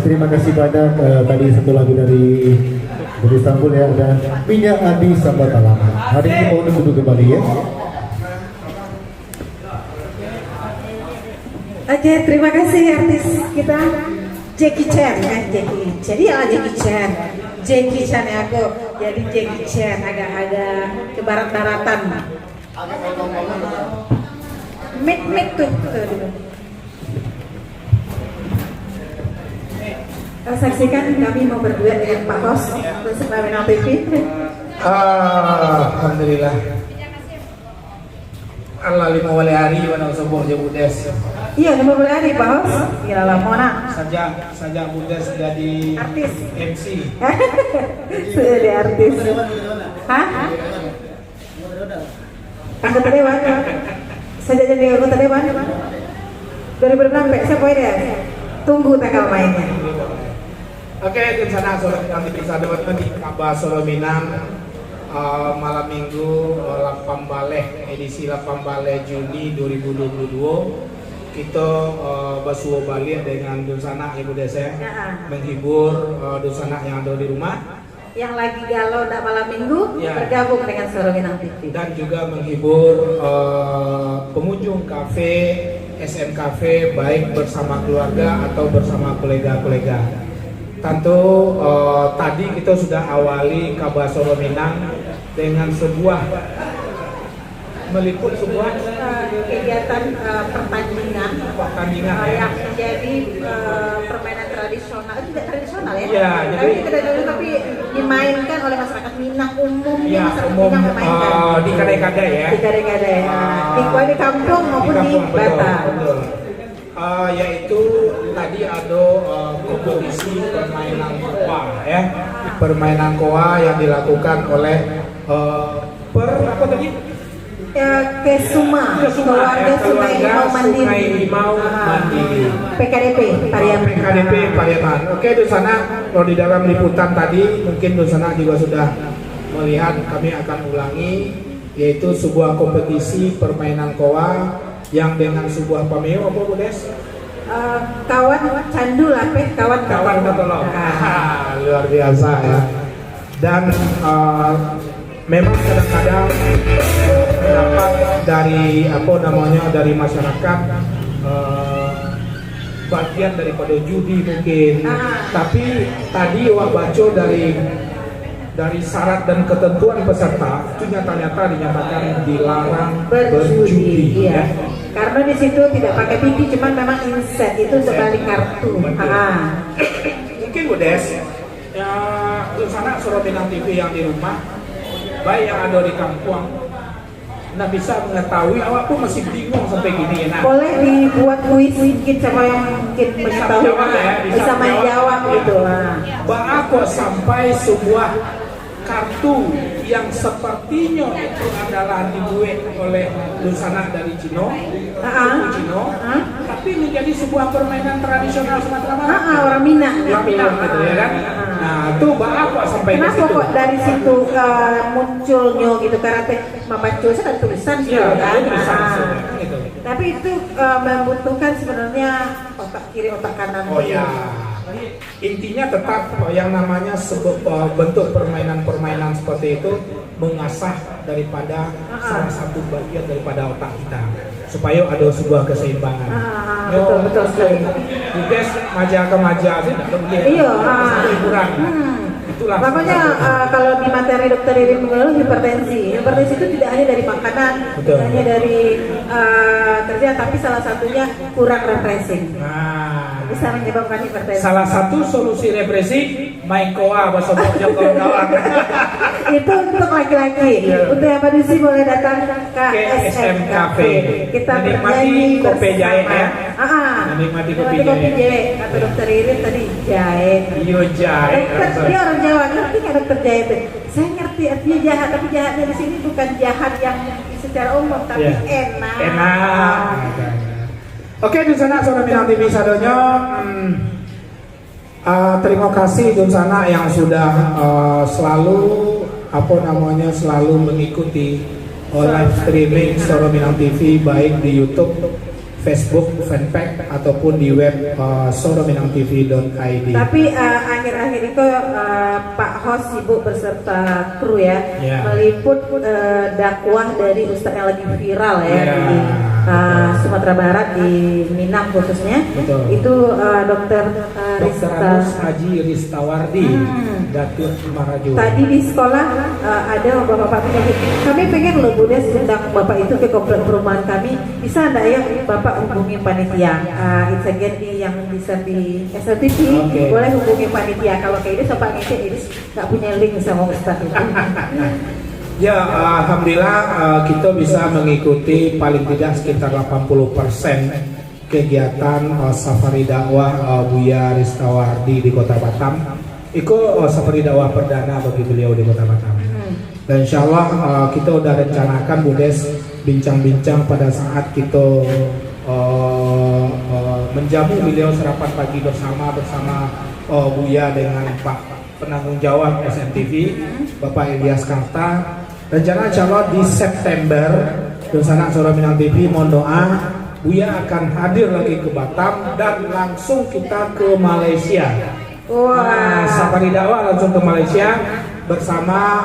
Terima kasih banyak tadi satu lagu dari Istanbul ya, dan Minyak Adi Sambat Alaman. Hari ini mohon duduk kembali ya. Oke, terima kasih artis kita Jackie Chan kan jadi Jackie Chan. Jackie Chan ya aku jadi Jackie Chan agak-agak ke barat-baratan. Mit tuh. Saksikan kami mau berduet dengan Pak Hos bersama Minang TV. Alhamdulillah. Allah lima wali hari wana soboh je budes. Iya, 5 hari Pak Hos. Gila lah Mona. Saja budes jadi Artis. MC. Sudah di artis. Hah? Anggota dewan. Saja jadi anggota dewan. 2006 siapa dia? Tunggu tanggal mainnya. Oke, Dun Sanak Soro Minang TV sahabat di Kabar Soro Minang malam Minggu 8 Baleh edisi 8 Baleh Juni 2022 kita basuh balik dengan Dun Sanak Ibu Desa menghibur Dun Sanak yang ada di rumah yang lagi galau dak malam Minggu bergabung dengan Soro Minang TV dan juga menghibur pengunjung kafe SM Cafe baik bersama keluarga atau bersama kolega-kolega. Tentu tadi kita sudah awali Kabar Soro Minang dengan meliput sebuah kegiatan pertandingan yang menjadi permainan tradisional, tidak tradisional ya? Iya, tapi dimainkan oleh masyarakat Minang umumnya, ya, masyarakat umum Minang memainkan di kedai-kedai ya. Di kedai-kedai, di kampung maupun di Batam. Betul. yaitu tadi ada kompetisi permainan koa ya, permainan koa yang dilakukan oleh apa tadi? Kesuma, keluarga Sungai Limau Mandiri. PKDP Pariaman. PKDP Pariaman. Oke, di sana kalau di dalam liputan tadi mungkin di sana juga sudah melihat, kami akan ulangi, yaitu sebuah kompetisi permainan koa yang dengan sebuah pameo apa Bu Des? Kawan candu lah, kawan Katolong. Luar biasa ya. Dan memang kadang-kadang pendapat dari dari masyarakat bagian daripada judi mungkin. Tapi tadi wak baca dari syarat dan ketentuan peserta itu nyata-nyata dinyatakan dilarang berjudi. Iya. Karena di situ tidak pakai pinti, cuman memang inset itu sebalik kartu. Mungkin Bu Des, ya di sana Soro Minang TV yang di rumah, baik yang ada di kampung, nah bisa mengetahui, awak pun masih bingung sampai gini ya. Boleh dibuat kuis sedikit sama yang mungkin mengetahui, bisa menjawab gitu. Bahwa kok sampai sebuah kartu yang sepertinya itu adalah dibuat oleh Lusana dari Cino, tapi menjadi sebuah permainan tradisional Sumatera Barat. Orang Minang. Orang Minang gitu ya kan. Nah, itu bahwa kok sampai ke situ. Kenapa kok dari situ munculnya gitu, karena membaca kan tulisan gitu kan. Gitu. Tapi itu membutuhkan sebenarnya otak kiri otak kanan. Oh ya. Intinya tetap yang namanya bentuk permainan-permainan seperti itu mengasah daripada salah satu bagian daripada otak kita supaya ada sebuah keseimbangan. Betul sekali. Guys, maja ke maja sih tidak boleh. Iya. Hiburan. Itulah. Makanya kalau di materi dokter Irin mengeluh hipertensi itu tidak hanya dari makanan, tidak hanya dari kerja, tapi salah satunya kurang refreshing. Bisa menyebabkan hipertensi. Salah satu solusi represi main koa bahasa boknya kawan-kawan. Itu untuk laki-laki. Untuk yang manusia boleh datang ke SM Cafe. Kita menikmati kopi jahe ya. Menikmati kopi jahe. Kata dokter Irin tadi jahe. Iya jahe. Dia orang Jawa, ngerti nggak dokter jahe itu? Saya ngerti artinya jahat, tapi jahatnya di sini bukan jahat yang secara umum, tapi enak. Oke, di sana Soro Minang TV sadonya. Terima kasih di sana yang sudah selalu selalu mengikuti live streaming Soro Minang TV baik di YouTube, Facebook, fanpage ataupun di web sorominangtv.id. Tapi akhir-akhir itu Pak Host sibuk beserta kru ya, meliput dakwah dari Ustadz yang lagi viral ya di Sumatera Barat, di Minang khususnya. Betul. Itu Dokter Haji Ristawardi Datuk Marajo. Tadi di sekolah ada bapak-bapak penyakit. Kami pengen loh Bu Des undang bapak itu ke komplek perumahan kami. Bisa enggak ya bapak hubungi panitia? It's again yang bisa di SLTV. Boleh hubungi panitia. Kalau kayak ini Pak Ngece ini nggak punya link sama Ustadz itu. Ya, alhamdulillah kita bisa mengikuti paling tidak sekitar 80% kegiatan safari dakwah Buya Ristawardi di Kota Batam. Itu safari dakwah perdana bagi beliau di Kota Batam. Dan insya Allah kita udah rencanakan Bu Des bincang-bincang pada saat kita menjamu beliau sarapan pagi bersama Buya dengan Pak penanggung jawab SMTV Bapak Ilyas Karta. Rencana insya Allah di September di sana Soro Minang TV mohon doa Buya akan hadir lagi ke Batam dan langsung kita ke Malaysia. Safari dakwah langsung ke Malaysia bersama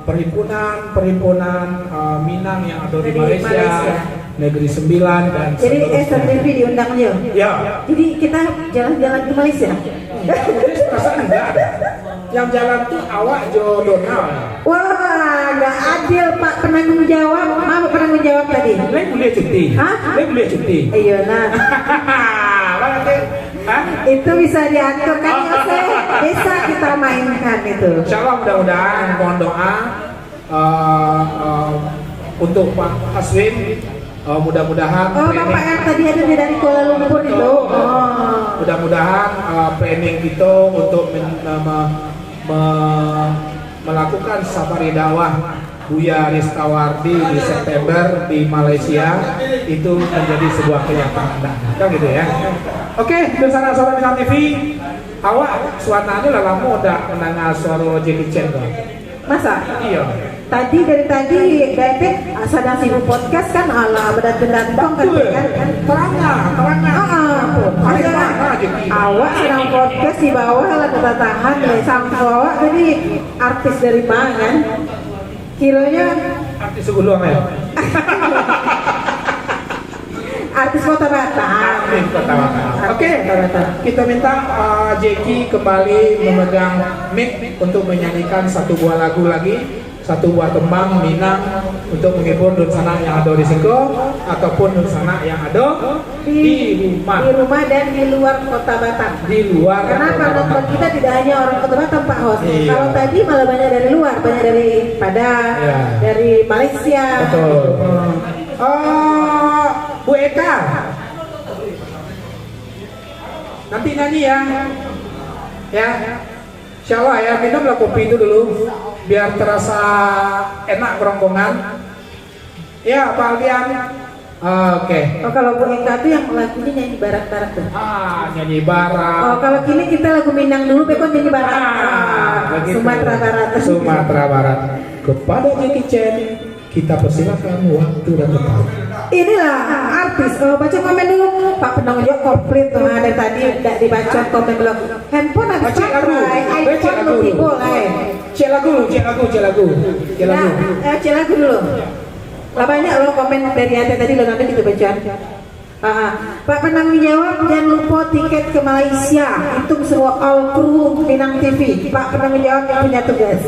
perhimpunan Minang yang ada di Malaysia. Negeri 9 dan jadi SMTV diundang dia. Ya. Jadi kita jalan-jalan ke Malaysia. Perasaan enggak ada. Yang jalan tuh awak Jo Donald. Wah, nggak adil Pak penanggung jawab. Maaf penanggung jawab tadi. Lek boleh cuti. Lek boleh cuti. Iya nah. Itu bisa diatur kan Yose? Bisa kita mainkan itu. Insyaallah mudah-mudahan mohon doa untuk Pak Haswin Mudah-mudahan Oh, Bapak yang tadi ada dari Kuala Lumpur itu. mudah-mudahan planning kita untuk melakukan safari dakwah Buya Ristawardi di September di Malaysia itu menjadi sebuah kenyataan, kan gitu ya. Oke, saudara-saudara Minang TV, awak suaranya lah lama udah mendengar suara Jackie Chan kan? Masa? Iya. Dari tadi Bebek sedang sibuk podcast kan, ala bedat-bedatong kan awak sedang podcast di bawah lah ketatahan sampai awak tadi artis dari mana kan? Kiranya artis Seguluang ya? artis Kota Batam. Artis Kota Batam. Oke, kita minta Jackie kembali memegang mic untuk menyanyikan satu buah lagu lagi, satu buah tembang Minang untuk menghibur Dun Sanak yang ada di Singko ataupun Dun Sanak yang ada di rumah dan di luar Kota Batam. Di luar. Karena penonton kita tidak hanya orang Kota Batam, Pak Host. Iya. Kalau tadi malah banyak dari luar, banyak dari Padang, Iya. dari Malaysia. Betul. Bu Eka, nanti nyanyi ya, Insya Allah ya, minumlah kopi itu dulu, biar terasa enak kerongkongan. Ya, Pak Albian. Oke. Oh, kalau Bu Eka tuh yang lagunya nyanyi barat-barat tuh. Nyanyi barat. Oh, kalau kini kita lagu Minang dulu, Bekon nyanyi barat. Begitu. Sumatera Barat. Sumatera Barat. Kepada Jackie Chan, kita persilakan waktu dan tempat. Inilah artis. Baca komen dulu. Pak penanggung jawab komplit tuh ada tadi tidak dibaca komen belum. Handphone ada subscribe, iPhone lebih boleh. Cek lagu. Nah, cek lagu dulu. Lah banyak loh komen dari anda tadi lo nanti kita baca. Pak penanggung jawab jangan lupa tiket ke Malaysia. Hitung semua all kru Minang TV. Pak penanggung jawab yang punya tugas.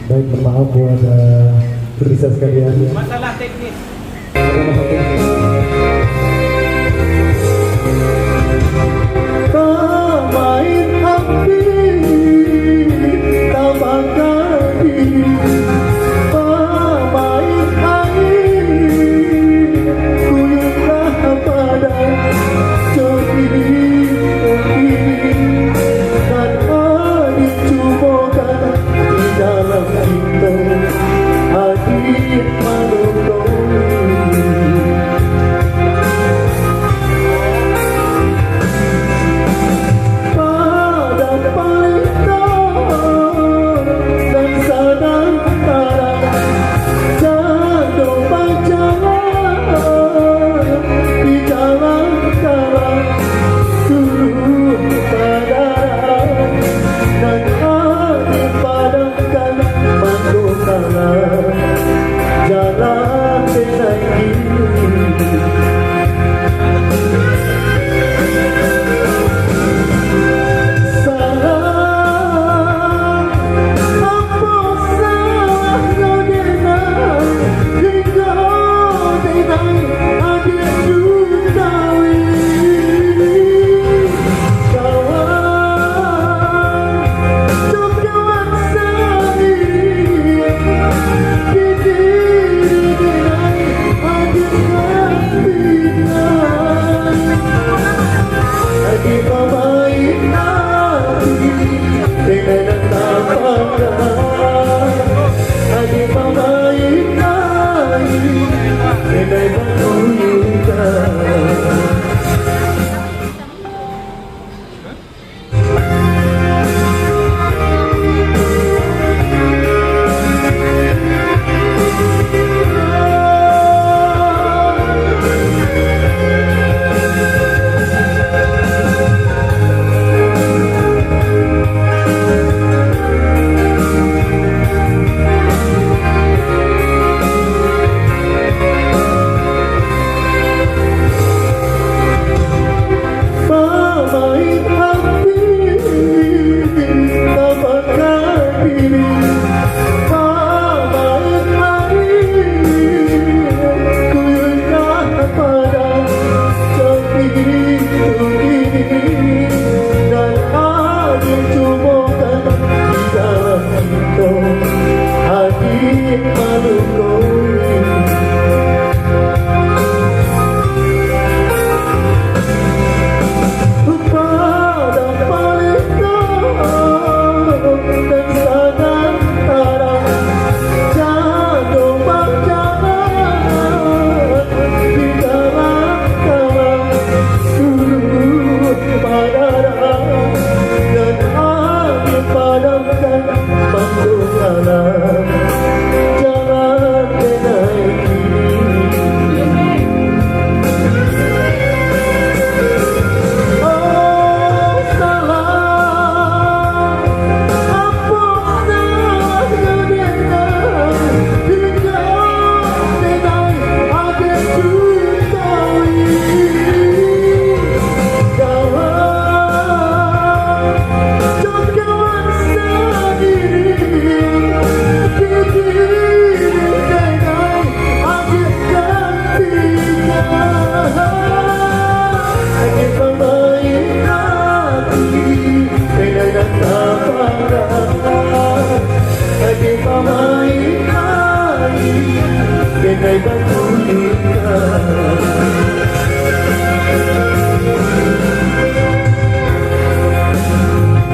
Baik, bermaaf buat pemirsa sekalian. Masalah teknis. Pemain api, tak bakal diri. Pemain air, kuyulah pada jogi dan adik cumokan di dalam kita hadir menunggu.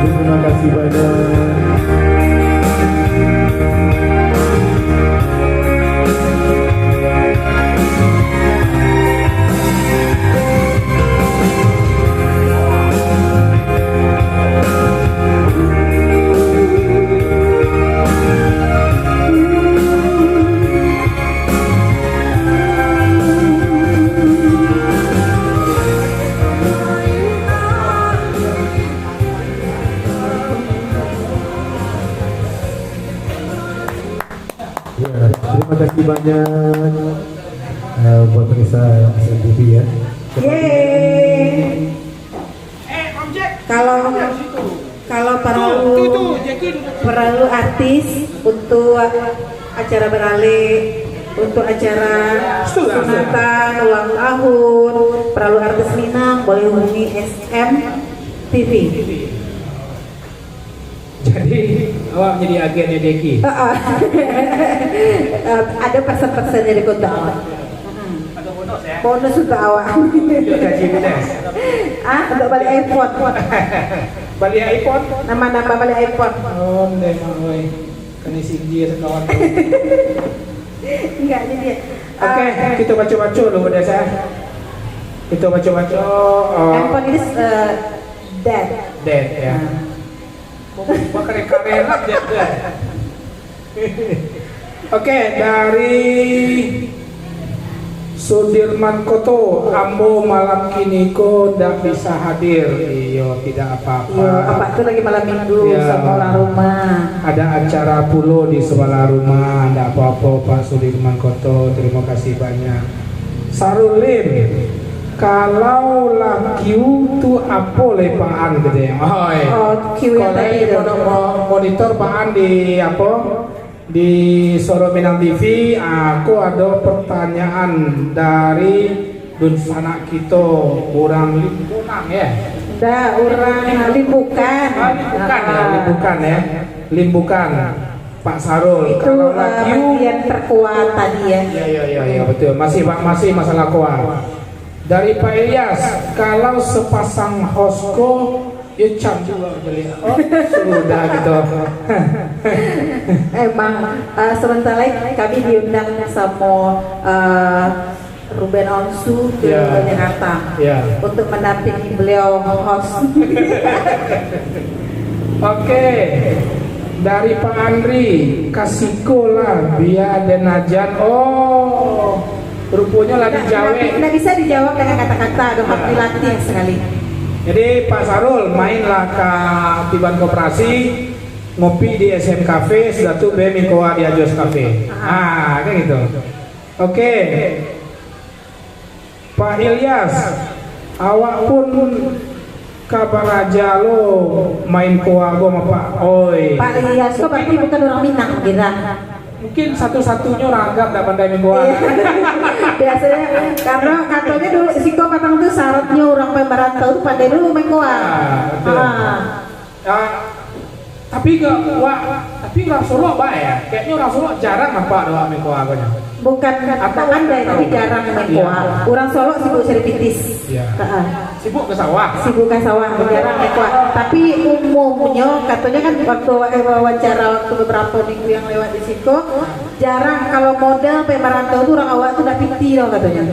Terima kasih banyak. Ya, terima kasih banyak buat pemirsa SNTV ya. Yeay. Kalau perlu artis untuk acara beralih, untuk acara sunatan, ulang tahun, perlu artis Minang boleh hubungi SM TV. Jadi awak menjadi agennya Deki. Ada persen-persen dari kota awak. Ada bonus ya. Bonus untuk awak. Gaji bonus. Untuk balik iPhone. Balik iPhone. Nama-nama balik iPhone. Oh, memang oi. Kan isi dia kawan. Enggak jadi. Oke, kita baca-baca dulu desa. Kita baca-baca. Handphone ini dead. Dead ya. Makanya kamera dead. Oke, dari Sudirman Koto, Ambo malam kini ko ndak bisa hadir. Iyo, tidak apa-apa. Iya, apa itu lagi malam minggu Ya. sekolah rumah. Ada acara pulo di sebelah rumah, ndak apa-apa Pak Sudirman Koto. Terima kasih banyak. Sarulim, kalau lakiu tu apa lepaan gitu ya? Oh, Q yang tadi itu. Monitor paan di apa? Di Soro Minang TV, aku ada pertanyaan dari Dun Sanak kita, orang Limbukan ya? Udah orang Limbukan. Limbukan ya, Limbukan ya, Limbukan. Pak Sarul. Itu Kalau lakiu, bagian terkuat tadi ya. ya betul. Masih masalah kuat. Dari Pak Ilyas, kalau sepasang hosko Ya Cam juga beliau. Oh, sudah gitu. Emang sebentar lagi kami diundang sama Ruben Onsu ke Jakarta untuk mendampingi beliau host. Oke, dari Pak Andri, Kasiko lah, biar dan Najan. Oh, rupanya lagi Jawa. Nggak bisa dijawab dengan kata-kata, harus dilatih sekali. Jadi Pak Sarul mainlah ke Tiban Koperasi, ngopi di SM Cafe, sudah tuh Mikoa di Ajos Cafe. Kayak gitu. Oke. Pak Ilyas, awak pun kabar aja lo main koago sama Pak Oi. Pak Ilyas, kok berarti bukan orang Minang, kira? Mungkin satu-satunya orang anggap dapat pandai main koago. Biasanya karena katanya dulu Siko Patang tuh syaratnya orang pembarantau tuh pandai dulu main koago. Tapi orang Solo baik ya. Kayaknya orang Solo jarang apa doa main koagonya. Bukan pandai tapi jarang main koago. Orang Solo sibuk seripitis. Sibuk ke sawah. Sibuk ke sawah, jarang main koago. Tapi umumnya katanya kan waktu wawancara waktu beberapa minggu yang lewat di Siko, jarang kalau model pemerantau tuh orang awak tuh udah piti loh katanya.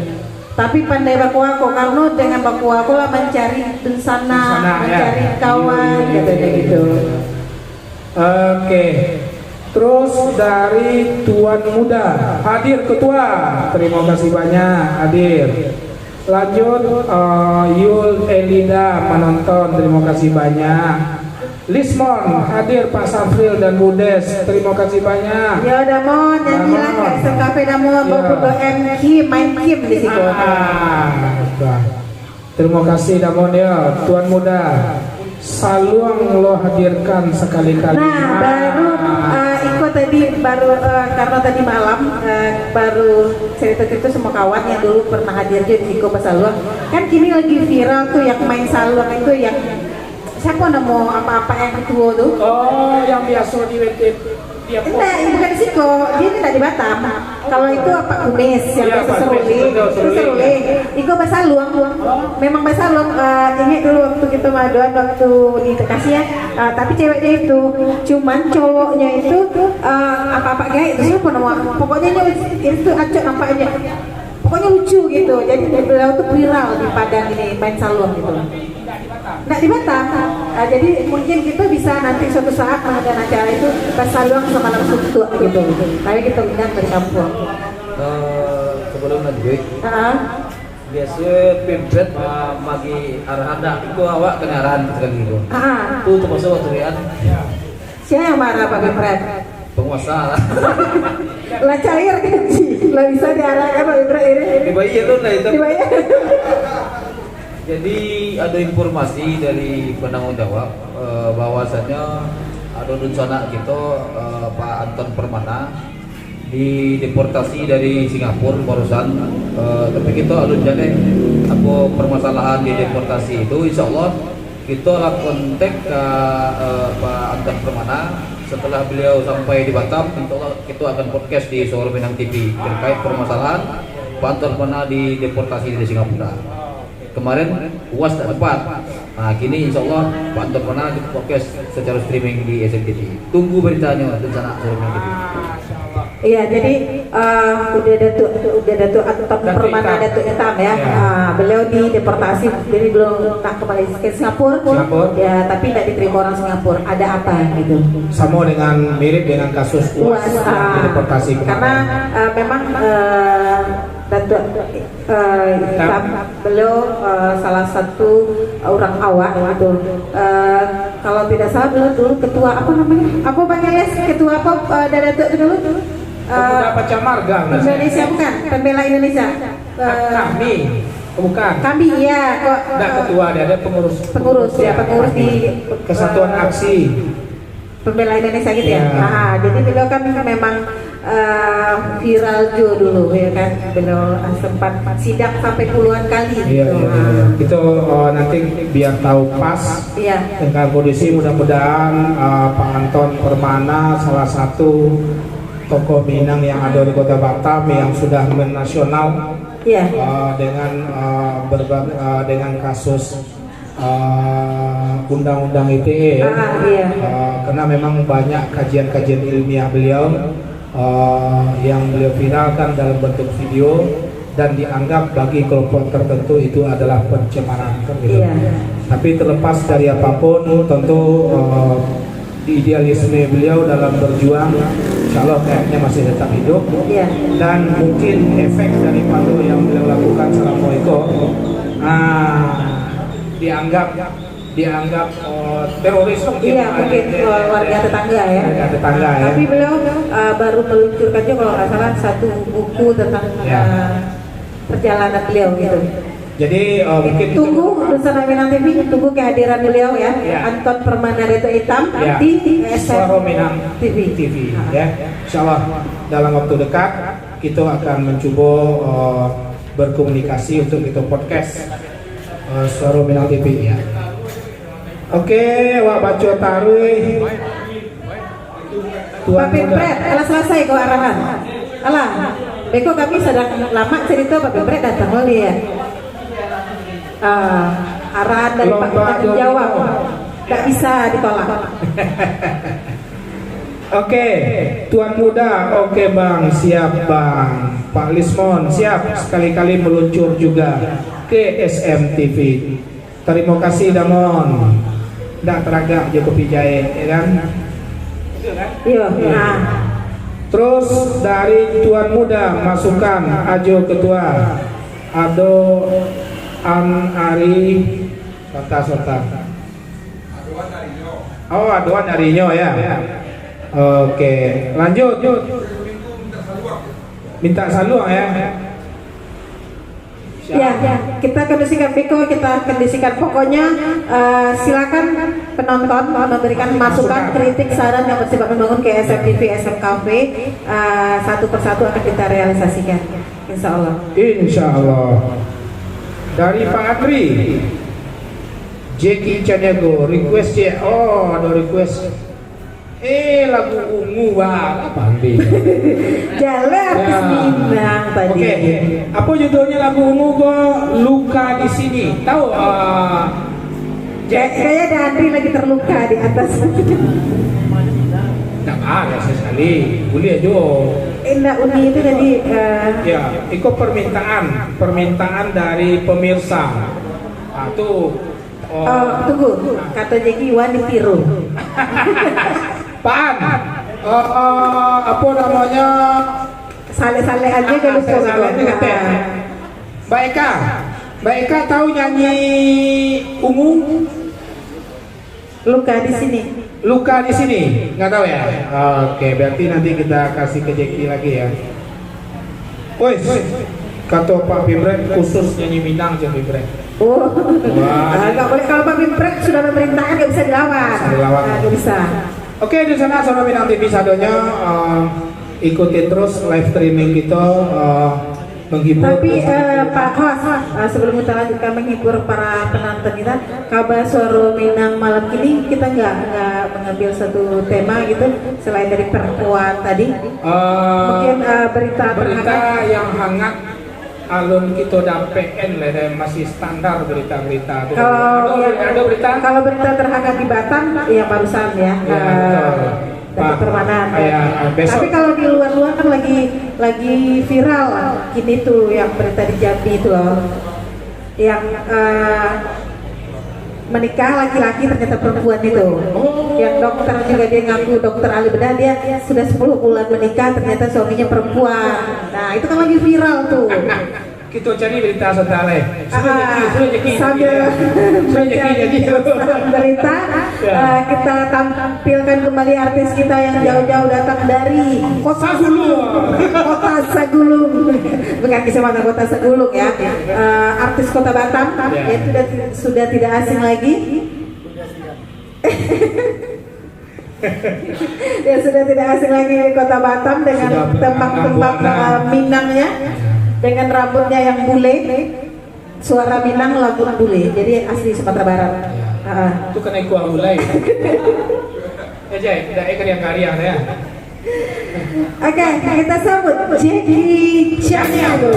Tapi pandai bakuako karena dengan bakuako lah mencari bencana, mencari kawan, katanya gitu. Oke. Terus dari Tuan Muda, hadir ketua, terima kasih banyak hadir. Lanjut Yul Elida menonton, terima kasih banyak. Lismon hadir Pak Safril dan Budes, terima kasih banyak. Ya udah mau nyanyilah kayak sekafe damu bawa Kim main Kim di situ. Terima kasih Damon ya, Tuan Muda. Saluang lo hadirkan sekali-kali. Nah baru ikut tadi karena tadi malam baru cerita-cerita sama kawan yang dulu pernah hadir di Iko Pasaluang. Kan kini lagi viral tuh yang main saluang itu yang siapa nemu apa-apa yang ketua tuh? Oh, yang biasa di WTP. Enggak, bukan di Siko, dia tidak di Batam. Kalau itu apa Kumis yang biasa seruling. Iko Basaluang, memang Basaluang. Ingat dulu waktu kita maduan waktu di Bekasi ya. Tapi ceweknya itu, cuman cowoknya itu apa-apa gaya itu siapa nama? Pokoknya itu acak nampaknya. Pokoknya lucu gitu. Jadi beliau tuh viral di Padang ini main saluang gitu. Nggak di Batam, jadi mungkin kita bisa nanti suatu saat ada acara itu pas saluang sama langsung tua gitu. Tapi kita undang dari kampung. Sebelum nanti, biasa pimpin bagi arahan itu awak kena arahan sekali gitu. Itu termasuk waktu lihat. Siapa yang marah Pak Pimpret? Penguasa lah. Lah cair gaji, lah bisa diarahkan Pak Pimpret ini. Dibayar tuh lah itu. Dibayar. Jadi ada informasi dari penanggung jawab bahwasannya ada rencana kita Pak Anton Permana dideportasi dari Singapura barusan. Tapi kita ada jadi apa permasalahan di deportasi itu, insya Allah kita lah kontak ke Pak Anton Permana setelah beliau sampai di Batam. Insya Allah kita akan podcast di Suara Minang TV terkait permasalahan Pak Anton Permana dideportasi dari Singapura. Kemarin UAS tak tepat. Nah kini insya Allah Pak Anton Permana kita podcast secara streaming di SMTV. Tunggu beritanya rencana Suara Minang TV. Iya, jadi udah Datuk Anton Permana Datuk Hitam ya. Beliau dideportasi, jadi belum tak kembali ke Singapura. Ya, tapi tidak diterima orang Singapura. Ada apa gitu? Sama dengan mirip dengan kasus UAS deportasi. Karena memang Datuk Hitam beliau salah satu orang awak gitu. Kalau tidak salah dulu ketua apa namanya? Apa Bang Elias? Ketua apa Datuk dulu? Pemuda Pacamarga Indonesia bukan? Pembela Indonesia. Kami bukan. Kami ya kok. Enggak ketua, ada pengurus. Pengurus di Kesatuan Aksi Pembela Indonesia gitu ya. Jadi beliau kan memang viral juga dulu ya kan. Beliau sempat sidang sampai puluhan kali. Iya. Itu nanti biar tahu pas. Iya. Dengan kondisi mudah-mudahan Pak Anton Permana salah satu tokoh Minang yang ada di Kota Batam yang sudah menasional dengan berbagai dengan kasus undang-undang ITE ya. Iya. Karena memang banyak kajian-kajian ilmiah beliau yang beliau viralkan dalam bentuk video dan dianggap bagi kelompok tertentu itu adalah pencemaran kan gitu. Iya. Tapi terlepas dari apapun tentu idealisme beliau dalam berjuang insya Allah kayaknya masih tetap hidup. Iya. Dan mungkin efek daripada yang beliau lakukan Assalamualaikum dianggap teroris mungkin. Iya, mungkin warga tetangga ya. Warga tetangga ya. Tapi beliau baru meluncurkan juga kalau nggak salah satu buku tentang perjalanan beliau gitu. Jadi mungkin Tunggu Nusantara Minang TV, tunggu kehadiran beliau ya. Anton Permana Reto Hitam di Suara Minang TV ya. Insyaallah dalam waktu dekat kita akan mencoba berkomunikasi untuk kita podcast Suara Minang TV ya. Oke, wak baca taruh Pak Pimpret, alah selesai kau arahan. Alah, beko kami sedang lama cerita Pak Pimpret datang lagi ya. Arahan dari Pak Tanggung Jawab tidak bisa ditolak. Oke, Tuan Muda, oke Bang, siap Bang. Pak Lismon, siap sekali-kali meluncur juga ke SMTV. Terima kasih Damon. Ndak teragak je kopi jahe, ya kan? Iya. Terus dari Tuan Muda masukan Ajo Ketua, Ado An Ari Sota. Oh, aduan Arinyo ya. Oke, lanjut. Minta saluang ya. Ya, kita kondisikan Beko, kita kondisikan pokoknya silakan penonton memberikan masukan, kritik, saran yang bersifat membangun ke SMTV, SMKV satu persatu akan kita realisasikan, insya Allah. Insya Allah. Dari Pak Adri, Jeki Caniago request ya. Oh, ada request. Lagu ungu apa nih? Jalan artis Minang tadi. Oke, apa judulnya lagu ungu kok? Luka di sini. Tahu? Kayaknya ada Andri lagi terluka di atas. Tidak ada sekali. Boleh aja. Indah Uni itu tadi. Ya, itu permintaan dari pemirsa. Tuh. Tunggu, kata Jeki Wan ditiru. Pan, apa namanya? Sale-sale aja kalau Mbak Eka tahu nyanyi ungu? Luka di sini. Luka di sini, nggak tahu ya? Oke, berarti nanti kita kasih ke Jeki lagi ya. Woi, kata Pak Pimpret khusus nyanyi Minang aja Pimpret. Oh, nggak boleh kalau Pak Pimpret sudah memerintahkan nggak bisa dilawan. Nggak bisa. Oke, di sana Suara Minang TV sadonya ikuti terus live streaming kita menghibur. Tapi Pak Host, sebelum kita lanjutkan menghibur para penonton kita, kabar Suara Minang malam ini kita nggak mengambil satu tema gitu selain dari perempuan tadi. Mungkin berita yang hangat. Alun kita PN lah masih standar berita-berita. Ada berita? Kalau berita terhangat di Batam, ya barusan ya. Dari Permana. Tapi kalau di luar-luar kan lagi viral kini tuh yang berita di Jambi itu loh, yang menikah laki-laki ternyata perempuan itu. Yang dokter juga dia ngaku dokter ahli bedah, dia sudah 10 bulan menikah ternyata suaminya perempuan. Nah itu kan lagi viral tuh. Kita cari berita saudara. Sambil berita kita tampilkan kembali artis kita yang jauh-jauh datang dari Kota Sagulung, bukan kecamatan Kota Sagulung ya. Artis Kota Batam, yaitu sudah tidak asing lagi. Dia sudah tidak asing lagi di Kota Batam dengan tembang-tembang Minangnya, dengan rambutnya yang bule, suara Minang lagu bule, jadi asli Sumatera Barat. Itu kena kuah mulai. Jai, tidak ikan yang karya ya. Oke, kita sambut Jeki Caniago.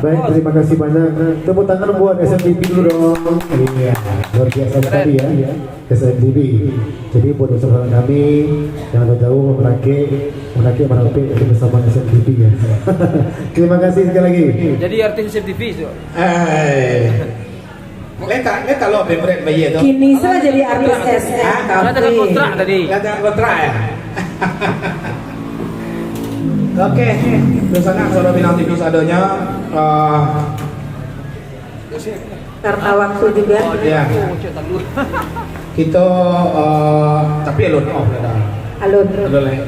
Baik, terima kasih banyak. Tepuk tangan buat SMTV dulu dong. Iya, luar biasa tadi ya, SMTV. Jadi buat saudara kami yang jauh Merauke Merapi itu bersama SMTV ya. Terima kasih sekali lagi. Jadi artis SMTV itu. Leta lo favorite bayi itu. Kini saya jadi artis SM. Ada kontrak tadi. Ada kontrak ya. Oke, biasanya Solo Minang TV sadonya Karena waktu juga. ya. Kita tapi alun off lah. Alun.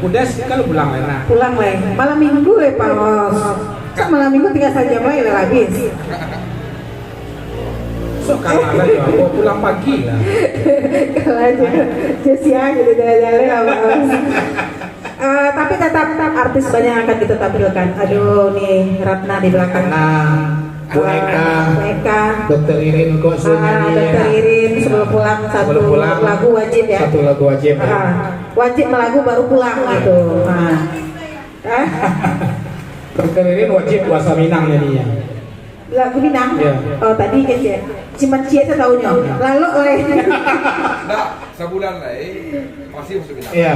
Udah sih kalau pulang lah. Pulang leh. Malam minggu Pak Bos. Kan malam minggu 3 jam lagi udah habis. So kalah lah ya, aku pulang pagi lah. Kalau aja siang gitu jalan-jalan Pak Bos. Tapi tetap artis banyak yang akan kita tampilkan. Aduh nih Ratna di belakang. Bu Eka, Bu Eka, Dokter Irin kok nyanyi. Dokter Irin sebelum pulang satu lagu wajib ya. Satu lagu wajib. Wajib melagu baru pulang gitu. Dokter Irin wajib bahasa Minang nyanyinya. Lagu Minang. Ya. Oh tadi kan ya. Cuma cie itu tahunya. Lalu oleh. Sebulan lah, pasti masuk Minang. Iya.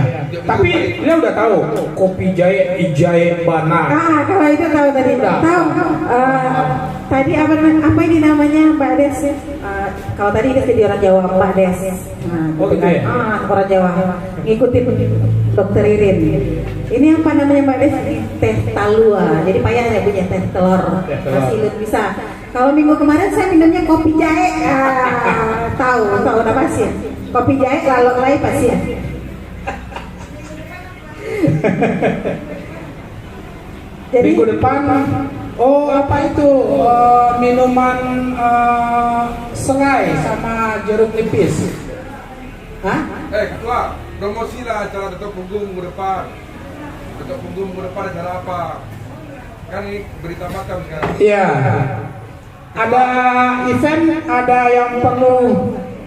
Tapi dia udah tahu kopi jahe ijae bana. Kalau itu tahu tadi. Tahu. Tadi apa ini namanya Mbak Des? Kalau tadi dia jadi orang Jawa Mbak Des. Oh gitu ya? Orang Jawa. Ngikutin Dokter Irin. Ini apa namanya Mbak Des? Teh talua. Jadi payah ya punya teh telur. Masih bisa. Kalau minggu kemarin saya minumnya kopi jahe. Tahu udah pasti ya. Kopi jahe lalu lain pasti ya. Jadi Minggu depan, apa itu minuman serai sama jeruk nipis? Hah? Ketua, promosilah acara Datuk Punggung minggu depan. Datuk Punggung minggu depan acara apa? Kan ini berita makam sekarang. Iya. Ada event, ada yang perlu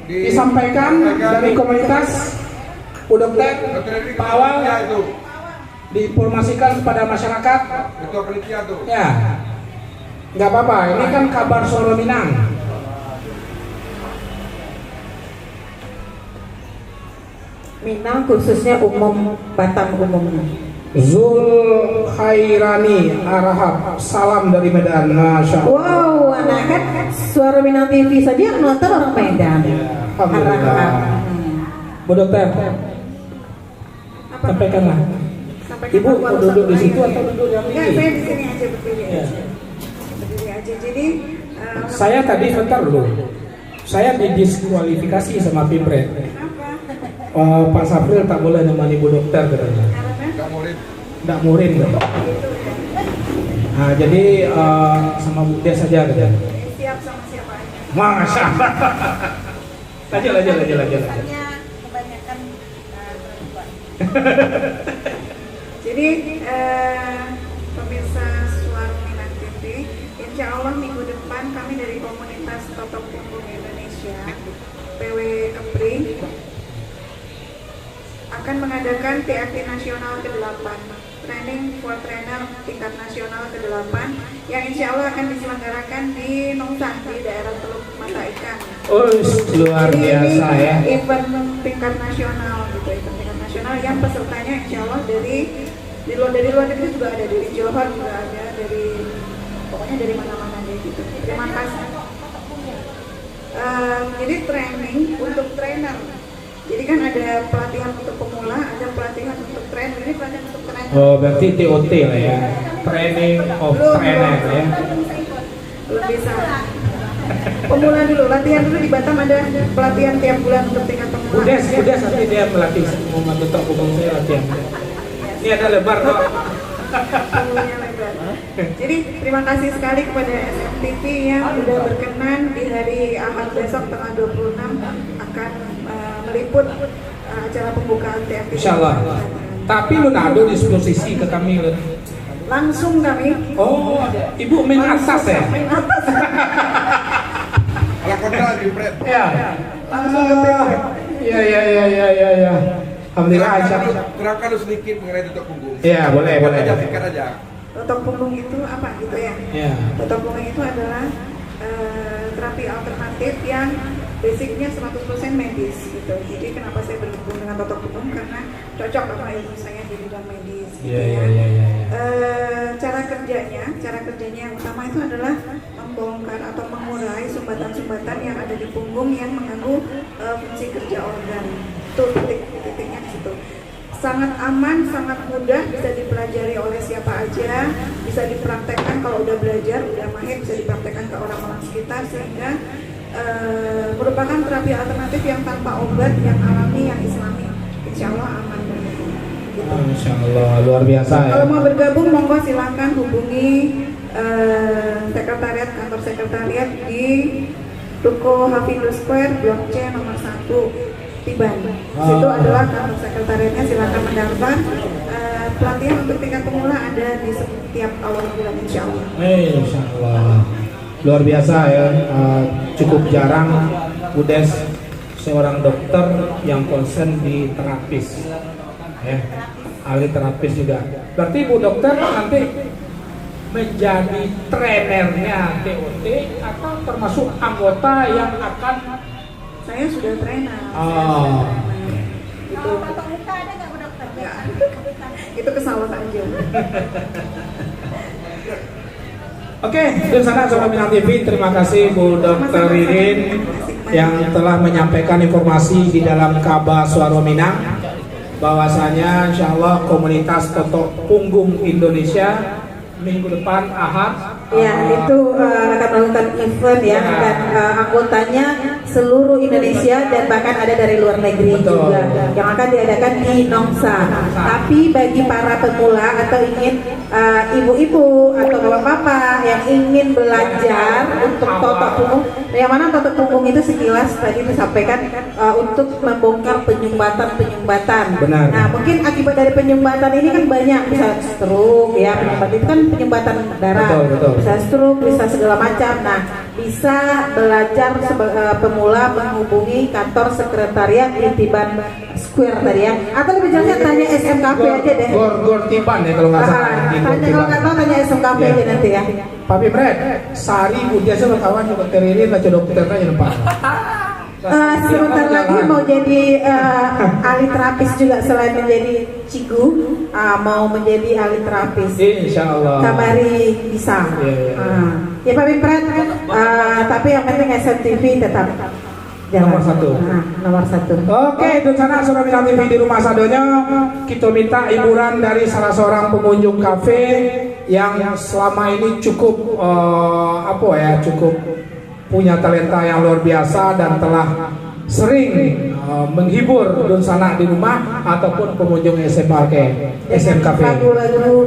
disampaikan dari komunitas. Bu Dokter, Pak Awal diinformasikan kepada masyarakat. Ketua panitia tuh. Ya, nggak apa-apa. Ini kan kabar Suara Minang. Minang khususnya umum, Batam umumnya. Zul Khairani Arahab, salam dari Medan. Masya Allah. Wow, anak kan Suara Minang TV saja yang nonton orang Medan. Alhamdulillah. Bu Dokter, sampaikanlah. Ibu mau duduk di situ atau duduk yang Enggak, ini? saya di sini aja berdiri Ya. aja. Berdiri aja. Jadi Saya tadi bentar dulu. Saya didiskualifikasi sama Pimpret. Pak Safril tak boleh nemani Bu Dokter katanya. Nggak murim katanya. Nah, jadi sama Bu Des saja katanya. siap sama siapa aja. Masya Allah. Lanjut. Biasanya kebanyakan perempuan. Jadi pemirsa Suara Minang TV, insya Allah minggu depan kami dari komunitas Totok Punggung Indonesia PW Kepri akan mengadakan TFT Nasional ke-8, Training for Trainer tingkat nasional ke-8 yang insya Allah akan diselenggarakan di Nongsan di daerah Teluk Mata Ikan. Oh, luar biasa ya. Event tingkat nasional gitu, event tingkat nasional yang pesertanya insya Allah dari luar negeri juga ada, dari Johor juga ada, dari pokoknya dari mana-mana deh gitu. Terima kasih. Jadi training untuk trainer. Jadi kan ada pelatihan untuk pemula, ada pelatihan untuk trainer. Ini pelatihan untuk trainer. Oh, berarti TOT lah ya. Training of Trainer ya. Belum bisa. Pemula dulu, latihan dulu di Batam ada pelatihan tiap bulan untuk tingkat pemula. Udah nanti dia melatih mau Totok Punggung saya latihan. Ini ada lebar kok. Pungungnya lebar. Jadi terima kasih sekali kepada SMTV yang sudah berkenan di hari Ahad besok tanggal 26 akan meliput acara pembukaan TFT. Insya Allah. Tapi Lunado disposisi ke kami Lun. Langsung kami. Oh, Ibu main atas ya? Main atas. Ala kontra di Fred. Ya. Langsung ke Pempret. Ya. Alhamdulillah Aisyah. Terangkan lu sedikit mengenai Totok Punggung. Ya, boleh. Singkat aja. Totok punggung itu apa gitu ya? Ya. Totok punggung itu adalah terapi alternatif yang basicnya 100% medis gitu. Jadi kenapa saya bergabung dengan Totok Punggung, karena cocok sama ilmu saya di bidang medis gitu Iya. Cara kerjanya yang utama itu adalah membongkar atau mengurai sumbatan-sumbatan yang ada di punggung yang mengganggu fungsi kerja organ. Itu titiknya di situ. Sangat aman, sangat mudah, bisa dipelajari oleh siapa aja, bisa dipraktekkan kalau udah belajar, udah mahir, bisa dipraktekkan ke orang-orang sekitar, sehingga merupakan terapi alternatif yang tanpa obat, yang alami, yang islami. Insya Allah aman banget. Gitu. Insya Allah luar biasa ya. Kalau mau bergabung, monggo silahkan hubungi kantor sekretariat di Ruko Hafidul Square, Blok C nomor 1. Tiban. Situ adalah kantor sekretariatnya, silakan mendaftar. Pelatihan untuk tingkat pemula ada di setiap awal bulan insya Allah. Insya Allah. Luar biasa ya. Cukup jarang Udes seorang dokter yang konsen di terapis. Ya, ahli terapis juga. Berarti Bu Dokter nanti menjadi trainernya TOT atau termasuk anggota yang akan. Saya sudah trainer. Oh. Itu patah muka ada nggak Bu Dokter? Ya. Itu kesalahan aja. Oke, dari sana Sobat Minang TV, terima kasih Bu Dokter Ririn yang telah menyampaikan informasi di dalam Kabar Suara Minang bahwasanya insya Allah komunitas Totok Punggung Indonesia minggu depan Ahad Ya, itu akan melakukan event ya, dan anggotanya seluruh Indonesia dan bahkan ada dari luar negeri juga yang akan diadakan di Nongsa. Tapi bagi para pemula atau ingin ibu-ibu atau bapak-bapak yang ingin belajar untuk Totok Punggung, yang mana Totok Punggung itu sekilas tadi disampaikan untuk membongkar penyumbatan. Benar. Nah, mungkin akibat dari penyumbatan ini kan banyak, bisa stroke ya, penyumbatan itu kan penyumbatan darah. Betul. Bisa stroke, bisa segala macam. Nah, bisa belajar pemula menghubungi kantor sekretariat di Tiban Square tadi ya. Atau lebih jelasnya tanya SMKP aja deh. Gor Tiban ya kalau nggak salah. Di Gor Tanya kalau nggak tahu tanya SMKP Ya. aja nanti ya. Papi Bret, sehari biasa lo kawan juga teririn baca dokter aja depan. Sebentar lagi mau jadi ahli terapis juga selain menjadi cigu, mau menjadi ahli terapis. Insya Allah. Kabari bisa. Ya Pak Bipret, tapi yang penting SMTV tetap jalan. Nomor satu. Nomor satu. Oke, itu sana Suara Minang TV di rumah sadonya. Kita minta hiburan dari salah seorang pengunjung kafe yang selama ini cukup cukup punya talenta yang luar biasa dan telah sering menghibur Dun Sanak di rumah ataupun pengunjung SMKP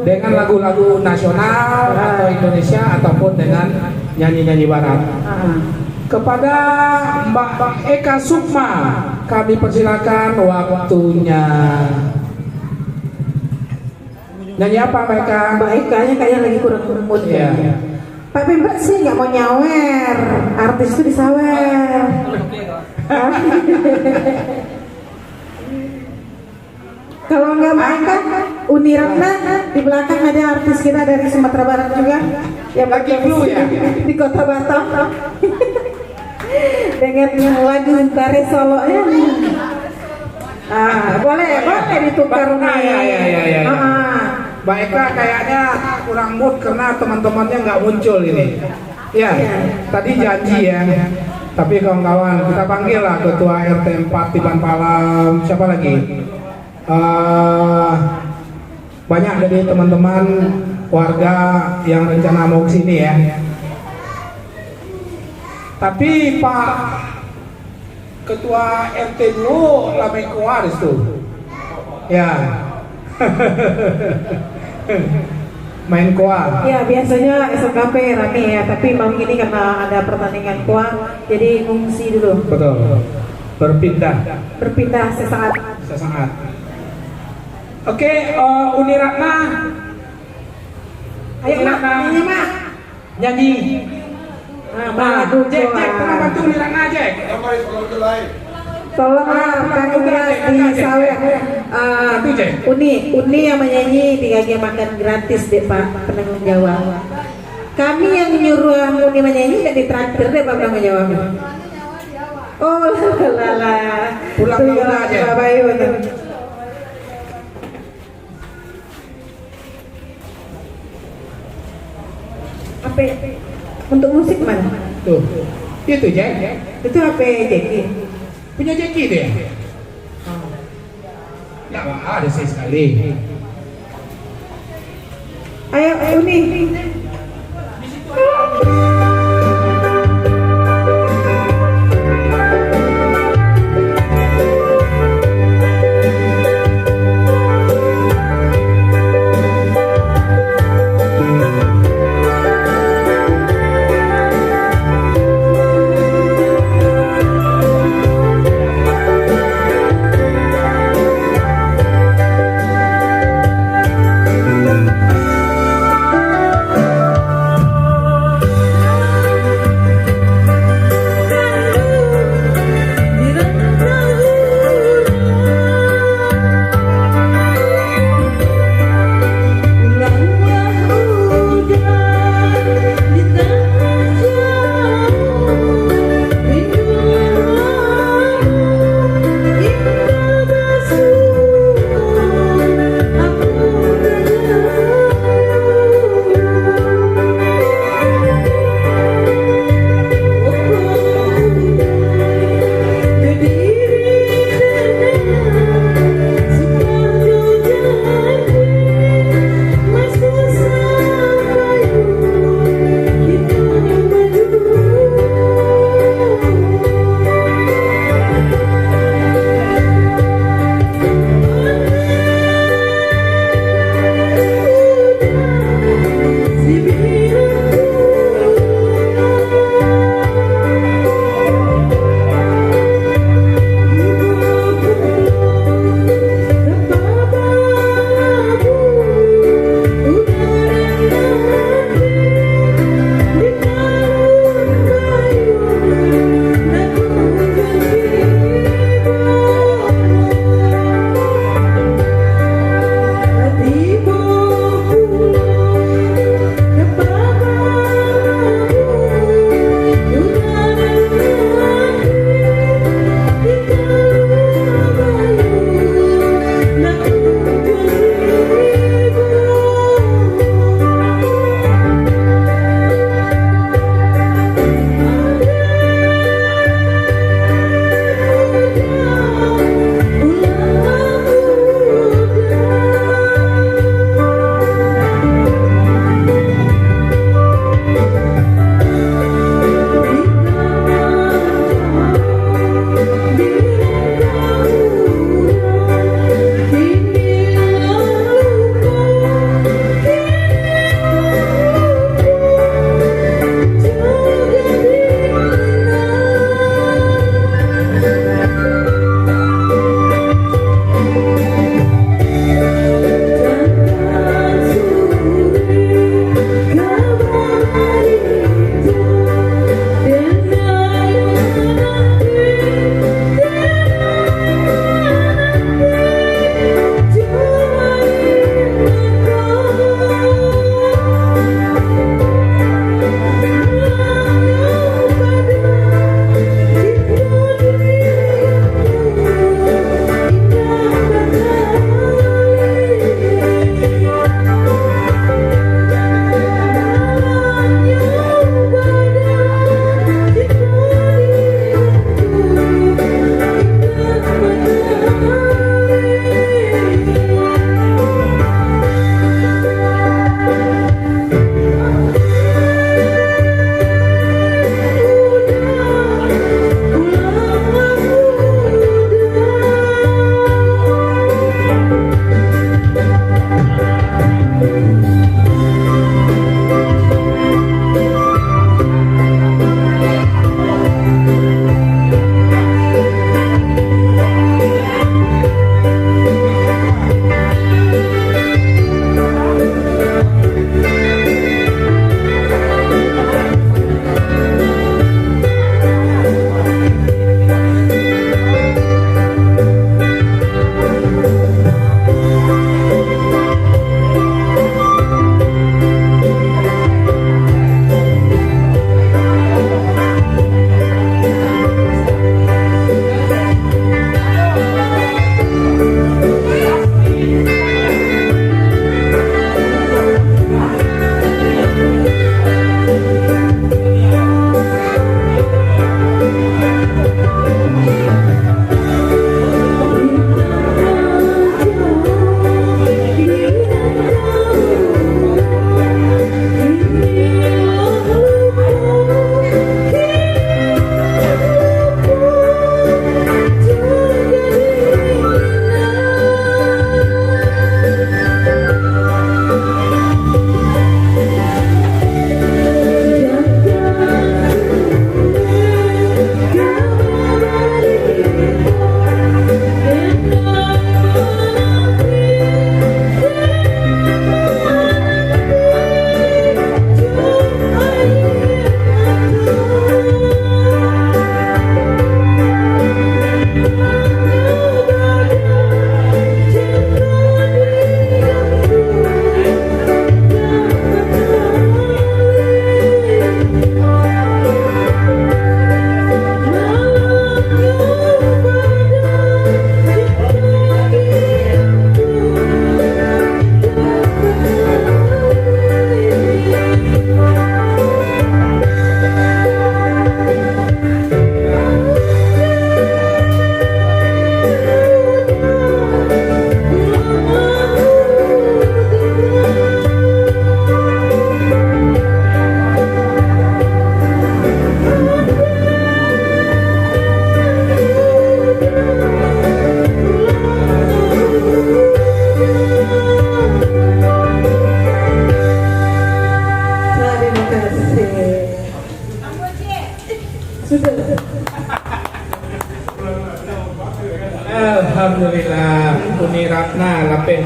dengan lagu-lagu nasional atau Indonesia ataupun dengan nyanyi-nyanyi barat. Kepada Mbak Eka Sukma kami persilakan waktunya. Nyanyi apa Mbak Eka? Mbak Eka nya kayaknya lagi kurang mood. Iya. Pak Bipret sih nggak mau nyawer, artis itu disawer. Kalau nggak mereka Uni Ratna di belakang ada artis kita dari Sumatera Barat juga yang Lagi flu ya? di Kota Batam dengan lagu Bare Solo ya. Boleh ditukar nih. Ya. Mbak Eka kayaknya kurang mood karena teman-temannya nggak muncul ini. Ya, tadi janji ya. Tapi kawan-kawan kita panggil lah Ketua RT 4 Tiban Palam. Siapa lagi? Banyak dari teman-teman warga yang rencana mau kesini ya. Tapi Pak Ketua RT dulu lama kuaris tuh. Ya. Main koa. Ya biasanya SMKP rame ya, tapi malam ini karena ada pertandingan koa, jadi ngungsi dulu. Betul. Berpindah sesaat. Oke, Uni Ratna. Ayo Mak, nyanyi Mak. Nyanyi. Jack, tolong bantu Uni Ratna Jack. Tolong Kang Indra di Sawer. Uni yang menyanyi dikasih makan gratis deh Pak penanggung jawab. Kami yang nyuruh Uni menyanyi dan ditraktir deh Pak penanggung jawab. Oh lala. Pulang aja. Apa? Untuk musik mana? Tuh. Itu Jack. Itu apa Jeki? Punya Jeki deh. Ya ada sih sekali. Ayo Uni.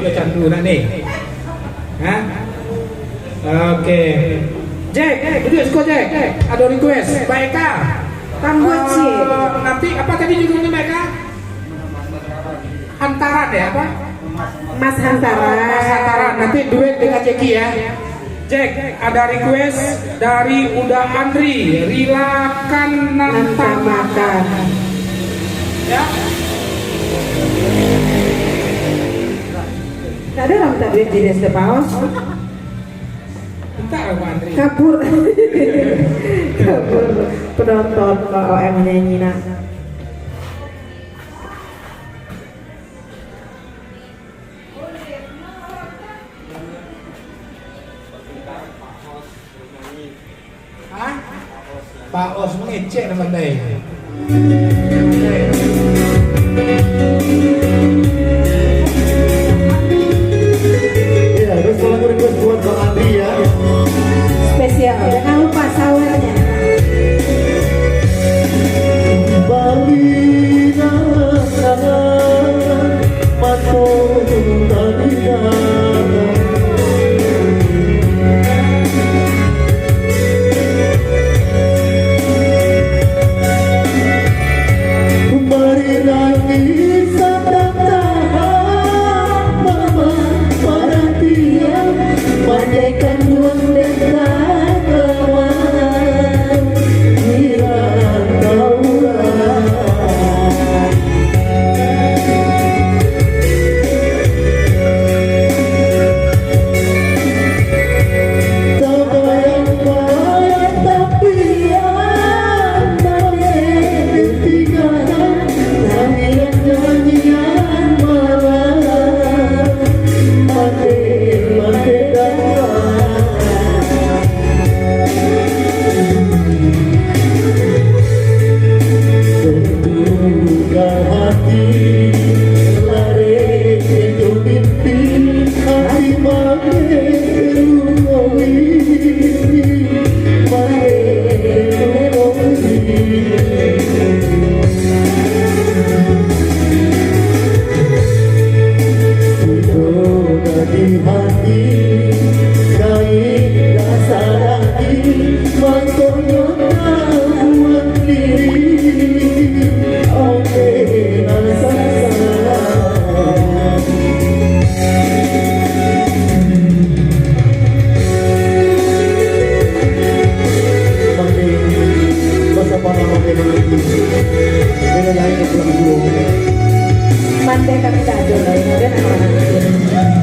Pio candu nak ni. Ha? Oke. Jack, itu skor Jack. Ada request. Baik Eka. Tambah C. Nanti apa tadi judulnya mereka? Hantaran ya apa? Mas Hantaran. Mas Hantaran. Nanti duet dengan Jeki ya. Jack, ada request dari Uda Andri. Rilakan nantamakan. Ya. Tak ada orang tak duit di Desa Paus. Bentar Pak Andri. Kabur. Kabur penonton kalau OM nyanyi nak. Hah? Pak Os mengecek nama dia. Ya, terus lagu request buat Bang Andri ya. Spesial. Jangan lupa sawernya. Bali sana patung tadinya. Mari nangis sadar mama para dia bagaikan ruang dekat kawan hilang tauran. Tak bayang-bayang tapi yang balik ketinggalan nyanyian malam mati terduga hati lari hidup mimpi hati makin di hati kain rasa lagi maksudnya buat diri oke rasa salah masa para makin lagi beda lain yang pulang dulu Mandai kami tak ada lain. Dan anak-anak.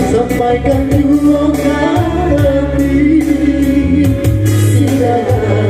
Sampaikan juga hati, silakan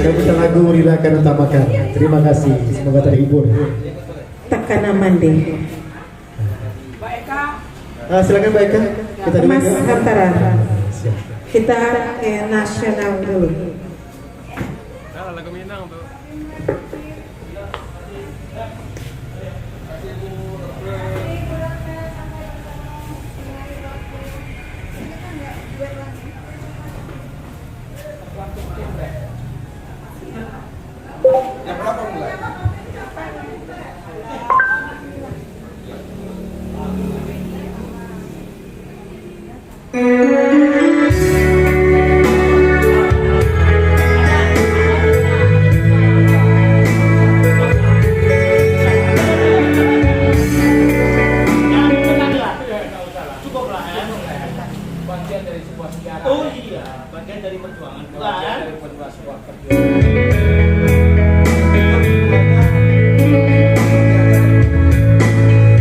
Kemudian lagu Rila akan utamakan. Terima kasih, semoga terhibur. Takana Mande. Silakan Mbak Eka. Kita Mas dengarkan. Hantara. Siap. Kita ke nasional dulu.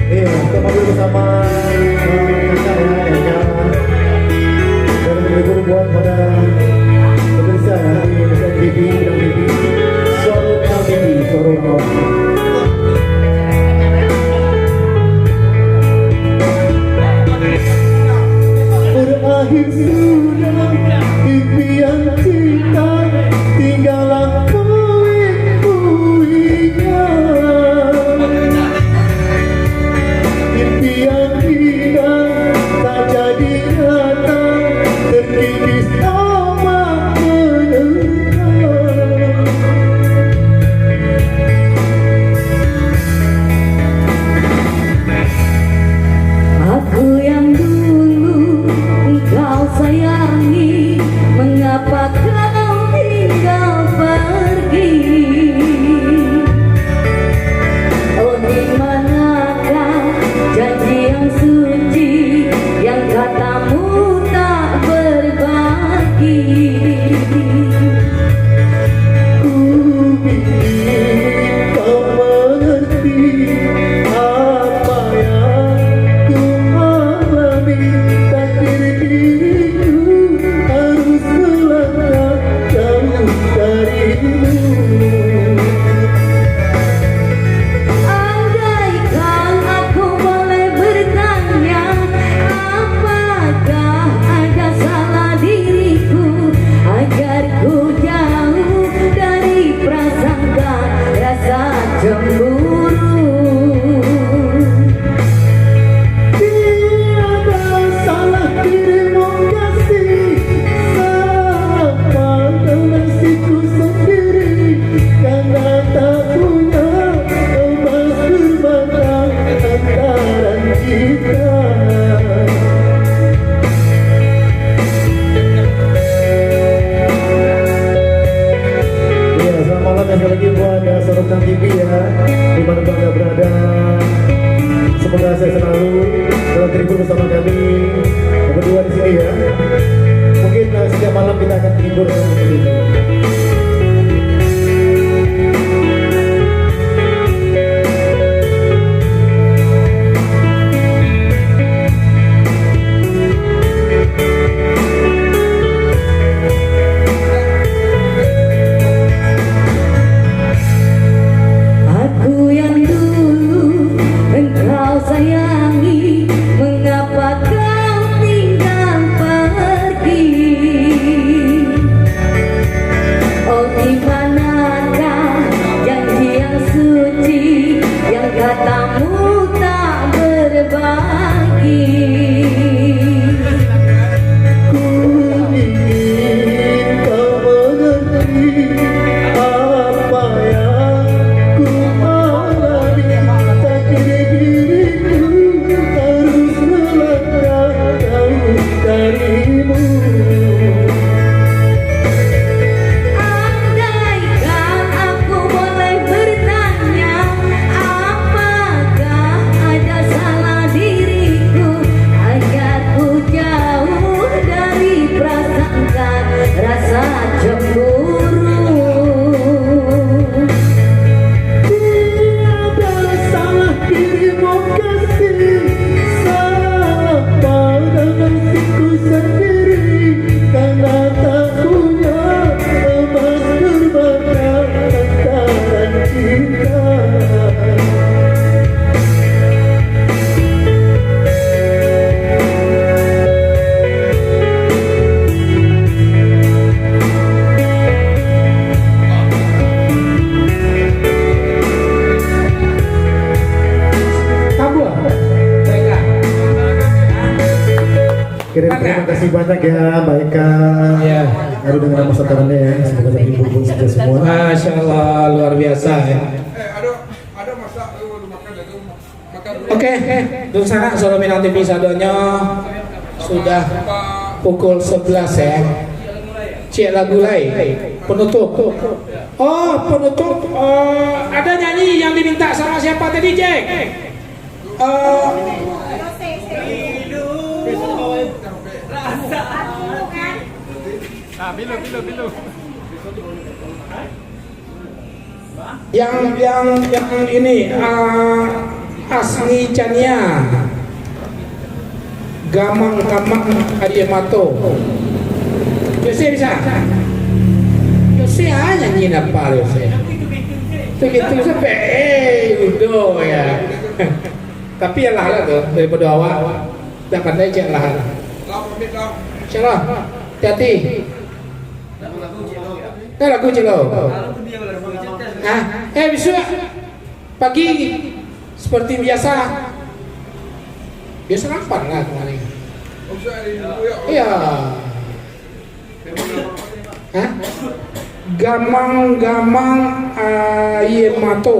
Iya, kita mampir bersama kakak ya, Eka. Dan menghibur buat pada pemirsa ya di SMTV, Bidang TV, Suara TV, Suara Kawan. Berakhir sudah impian cinta, tinggallah puing-puingnya. Impian kita tak jadi nyata, terkikis sama menerka. Aku yang dulu engkau sayangi, mengapa kau tinggal pergi? Oh, di manakah janji yang suci yang katamu tak berbagi? Ku ingin kau mengerti apa yang ku alami. Takdir diriku harus melangkah jauh darimu. Andaikan aku boleh bertanya, apakah ada salah diriku agar ku jauh dari prasangka rasa cemburu? Tiada salah dirimu kasih, sama nasibku sendiri. Karena tak punya emas berbandang antara kita. Ya, selamat malam ya sekali lagi buat Sorotan TV ya, di mana Anda berada. Semoga saya selalu dalam terhibur bersama kami berdua di sini ya. Mungkin setiap malam kita akan terhibur seperti ini. Aku yang dulu engkau sayangi, mengapa kau tinggal pergi? banyak ya Mbak Eka. Ya. Baru dengan masakannya ya, semoga terhibur pun saja semua. Masya Allah, luar biasa ya. Oke, untuk sana Solo Minang TV Sadonyo sudah pukul 11 ya. Cik lagu lain penutup. Oh penutup, ada nyanyi yang diminta sama siapa tadi Jack? Yang ini Asmi Chania Gamang Ariamato. Yose bisa? Yose hanya nyanyi apa Yose? Begitu sampai udah ya. Tapi ya lah tuh daripada awal dapat aja lah. Insyaallah. Hati-hati. Lagu celo. Nah, bisa pagi seperti biasa. Biasa kapan lah kemarin? Iya. Hah? Gamang Ayemato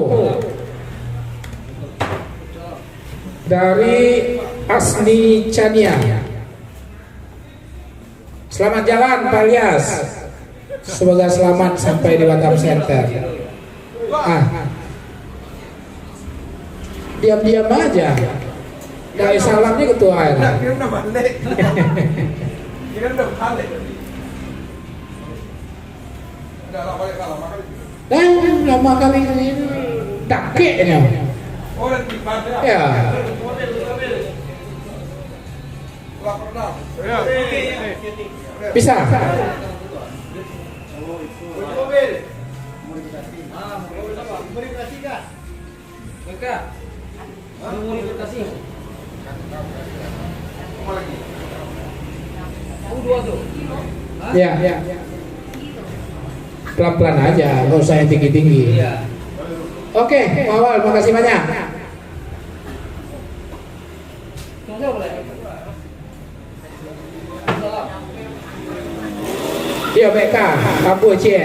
dari Asni Chania. Selamat jalan Pak Ilyas. Semoga selamat sampai di Batam Center. Diam-diam aja. Dari salamnya ketuaan. Lama kali ini dakeknya. Ya. Bisa. Ya. Pelan-pelan aja, nggak usah yang tinggi-tinggi. Oke, awal, makasih banyak. Iya, BK, Kamu Cie.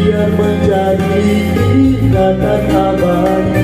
Biar menjadi ikatan abadi.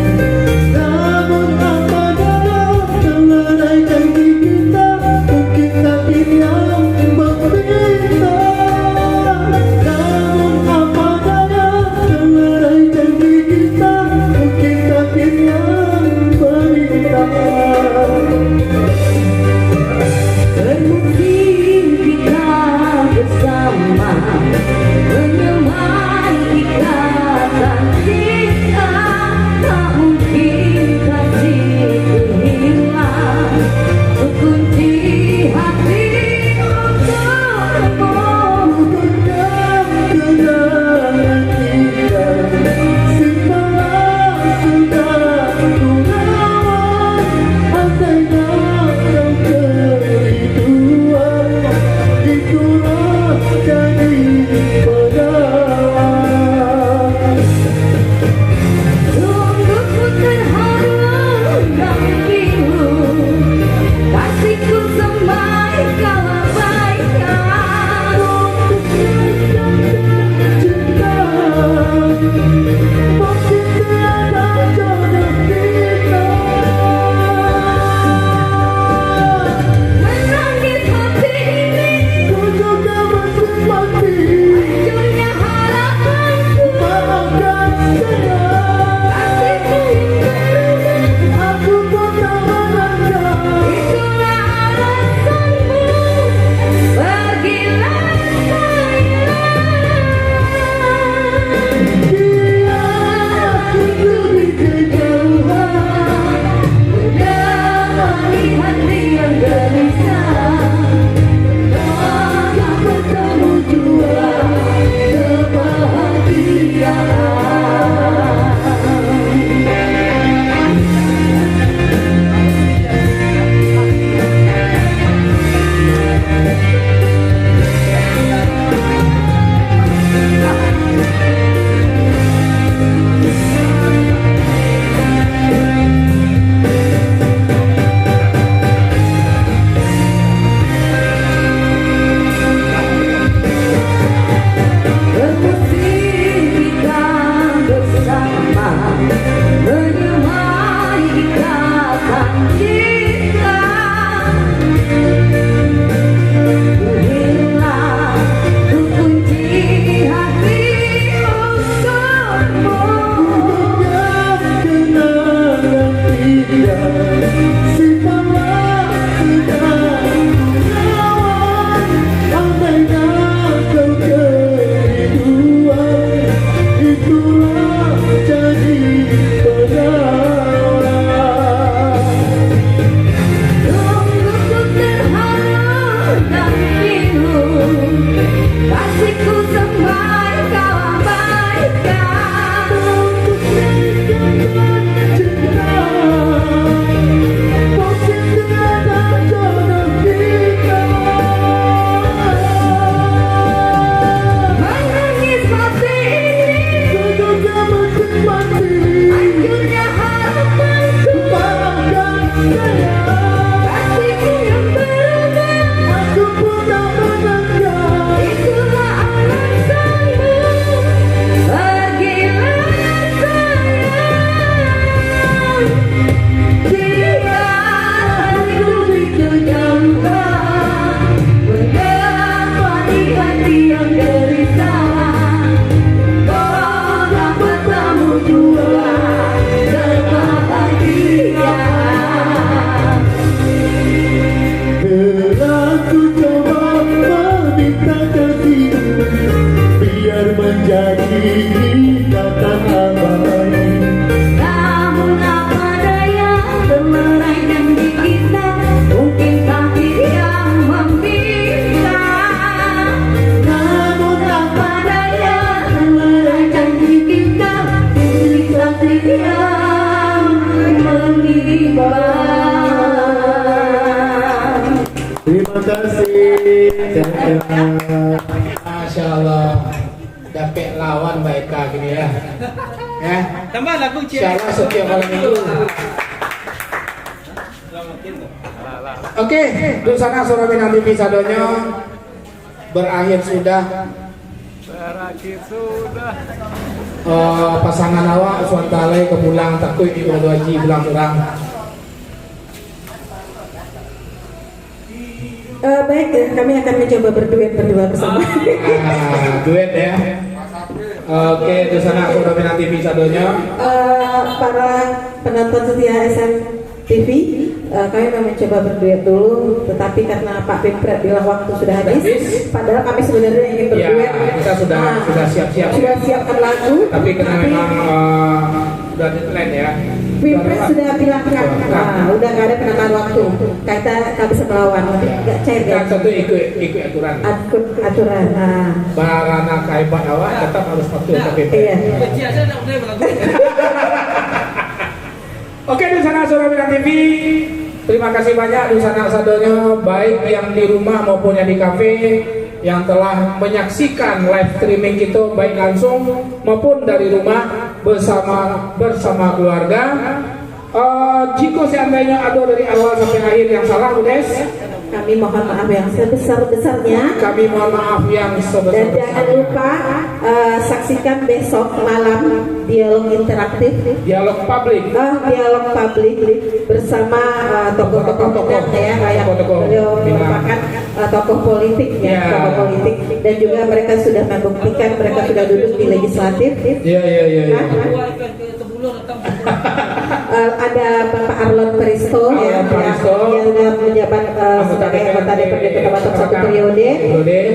kasih. Masya Allah, dapat lawan baik gini ya. Ya, Tambah lagu insya Allah setiap malam minggu. Oke, Dusana Suara Minang TV Sadonyo berakhir sudah. Pasangan awak suantale kepulang takui di Waji pulang kurang. Baik, kami akan mencoba berduet berdua bersama. Duet ya. Oke, Dusana Suara Minang TV Sadonyo. Para penonton setia SM TV, kami mau mencoba berduet dulu, tetapi karena Pak Pimpret bilang waktu sudah habis, padahal kami sebenarnya ingin berduet. Ya, kita sudah siap-siap. Sudah siapkan lagu, tapi karena memang sudah deadline ya. Pimpret sudah bilang udah nggak ada penambahan waktu. Kita nggak bisa melawan, nggak cair ya. Kita tentu ikut aturan. Aturan. Barana kaibat awak tetap harus patuh ke Pimpret. Iya. Oke, Dusana Suara Minang TV, terima kasih banyak Dusana Sadonyo, baik yang di rumah maupun yang di kafe, yang telah menyaksikan live streaming kita baik langsung maupun dari rumah bersama keluarga. Jika seandainya ada dari awal sampai akhir yang salah, Udes, kami mohon maaf yang sebesar-besarnya. Kami mohon maaf yang sebesar-besarnya. Dan jangan lupa saksikan besok malam dialog interaktif, dialog publik bersama tokoh-tokoh minang ya, kayak beliau merupakan tokoh politik ya, tokoh politik, dan juga mereka sudah membuktikan mereka sudah duduk di legislatif. Iya. Ada Bapak Arlon Peristo yang sudah menjabat sebagai anggota DPRD Kota Batok 1 periode.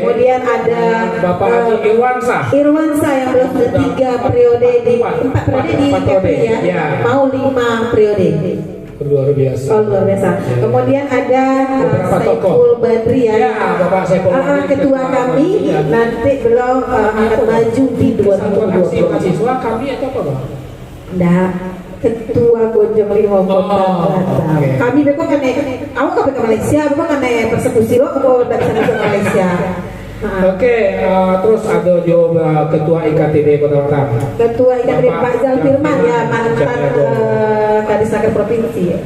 Kemudian ada Bapak Haji Irwansa yang belum 4 periode di KPI ya, mau 5 periode. Luar biasa. Luar biasa. Kemudian ada Saiful Badri ya, Bapak Saiful Badri, ketua kami. Nanti beliau akan maju di 2020. Mahasiswa kami atau apa, Bang? Nah, ketua Gonjong Limo Kota Batam. Kami beko kan awak ke Malaysia, beko kan persekusi lo ke Malaysia. Oke, terus ada juga ketua IKTD Kota Batam. Ketua IKTD Pak Zal Firman ya, mantan Kadisnaker Provinsi.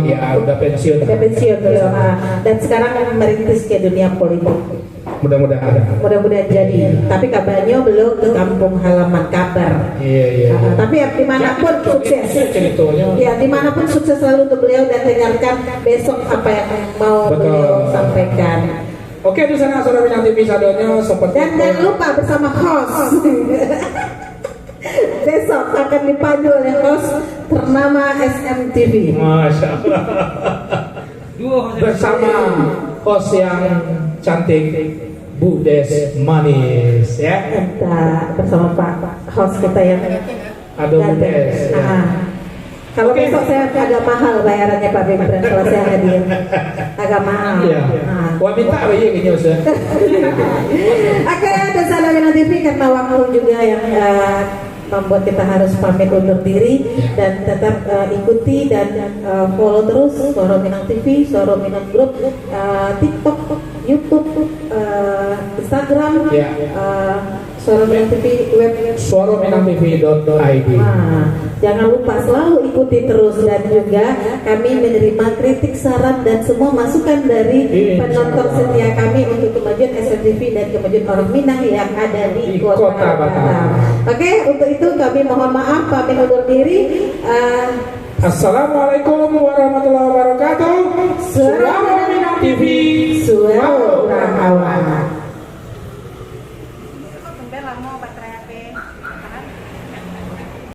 Ya udah pensiun. Udah pensiun beliau. Dan sekarang merintis ke dunia politik. Mudah-mudahan jadi. Tapi kabarnya belum ke kampung halaman kabar. Iya. Tapi dimanapun sukses. Ya, dimanapun sukses selalu untuk beliau, dan dengarkan besok apa yang mau beliau sampaikan. Oke, Dusana Suara Minang TV Sadonyo seperti dan jangan lupa bersama host. Besok akan dipandu oleh host ternama SMTV. Masya Allah. Bersama host yang cantik, Bu Des Manis ya. Kita bersama Pak host kita yang ada Bu Des. Kalau besok saya agak mahal bayarannya Pak Pimpret kalau saya hadir, agak mahal. Iya. Wah minta apa ya kayaknya Ustaz. Oke, dan Suara Minang TV karena waktu juga yang membuat kita harus pamit undur diri, dan tetap ikuti dan follow terus Suara Minang TV, Suara Minang Group, TikTok, YouTube, Instagram, Suara Minang TV, web suaraminangtv.id. Jangan lupa selalu ikuti terus, dan juga kami menerima kritik, saran, dan semua masukan dari penonton setia kami untuk kemajuan SMTV dan kemajuan orang Minang yang ada di Kota Batam. Oke, untuk itu kami mohon maaf, pamit undur diri. Assalamualaikum warahmatullahi wabarakatuh. Suara Minang TV, suara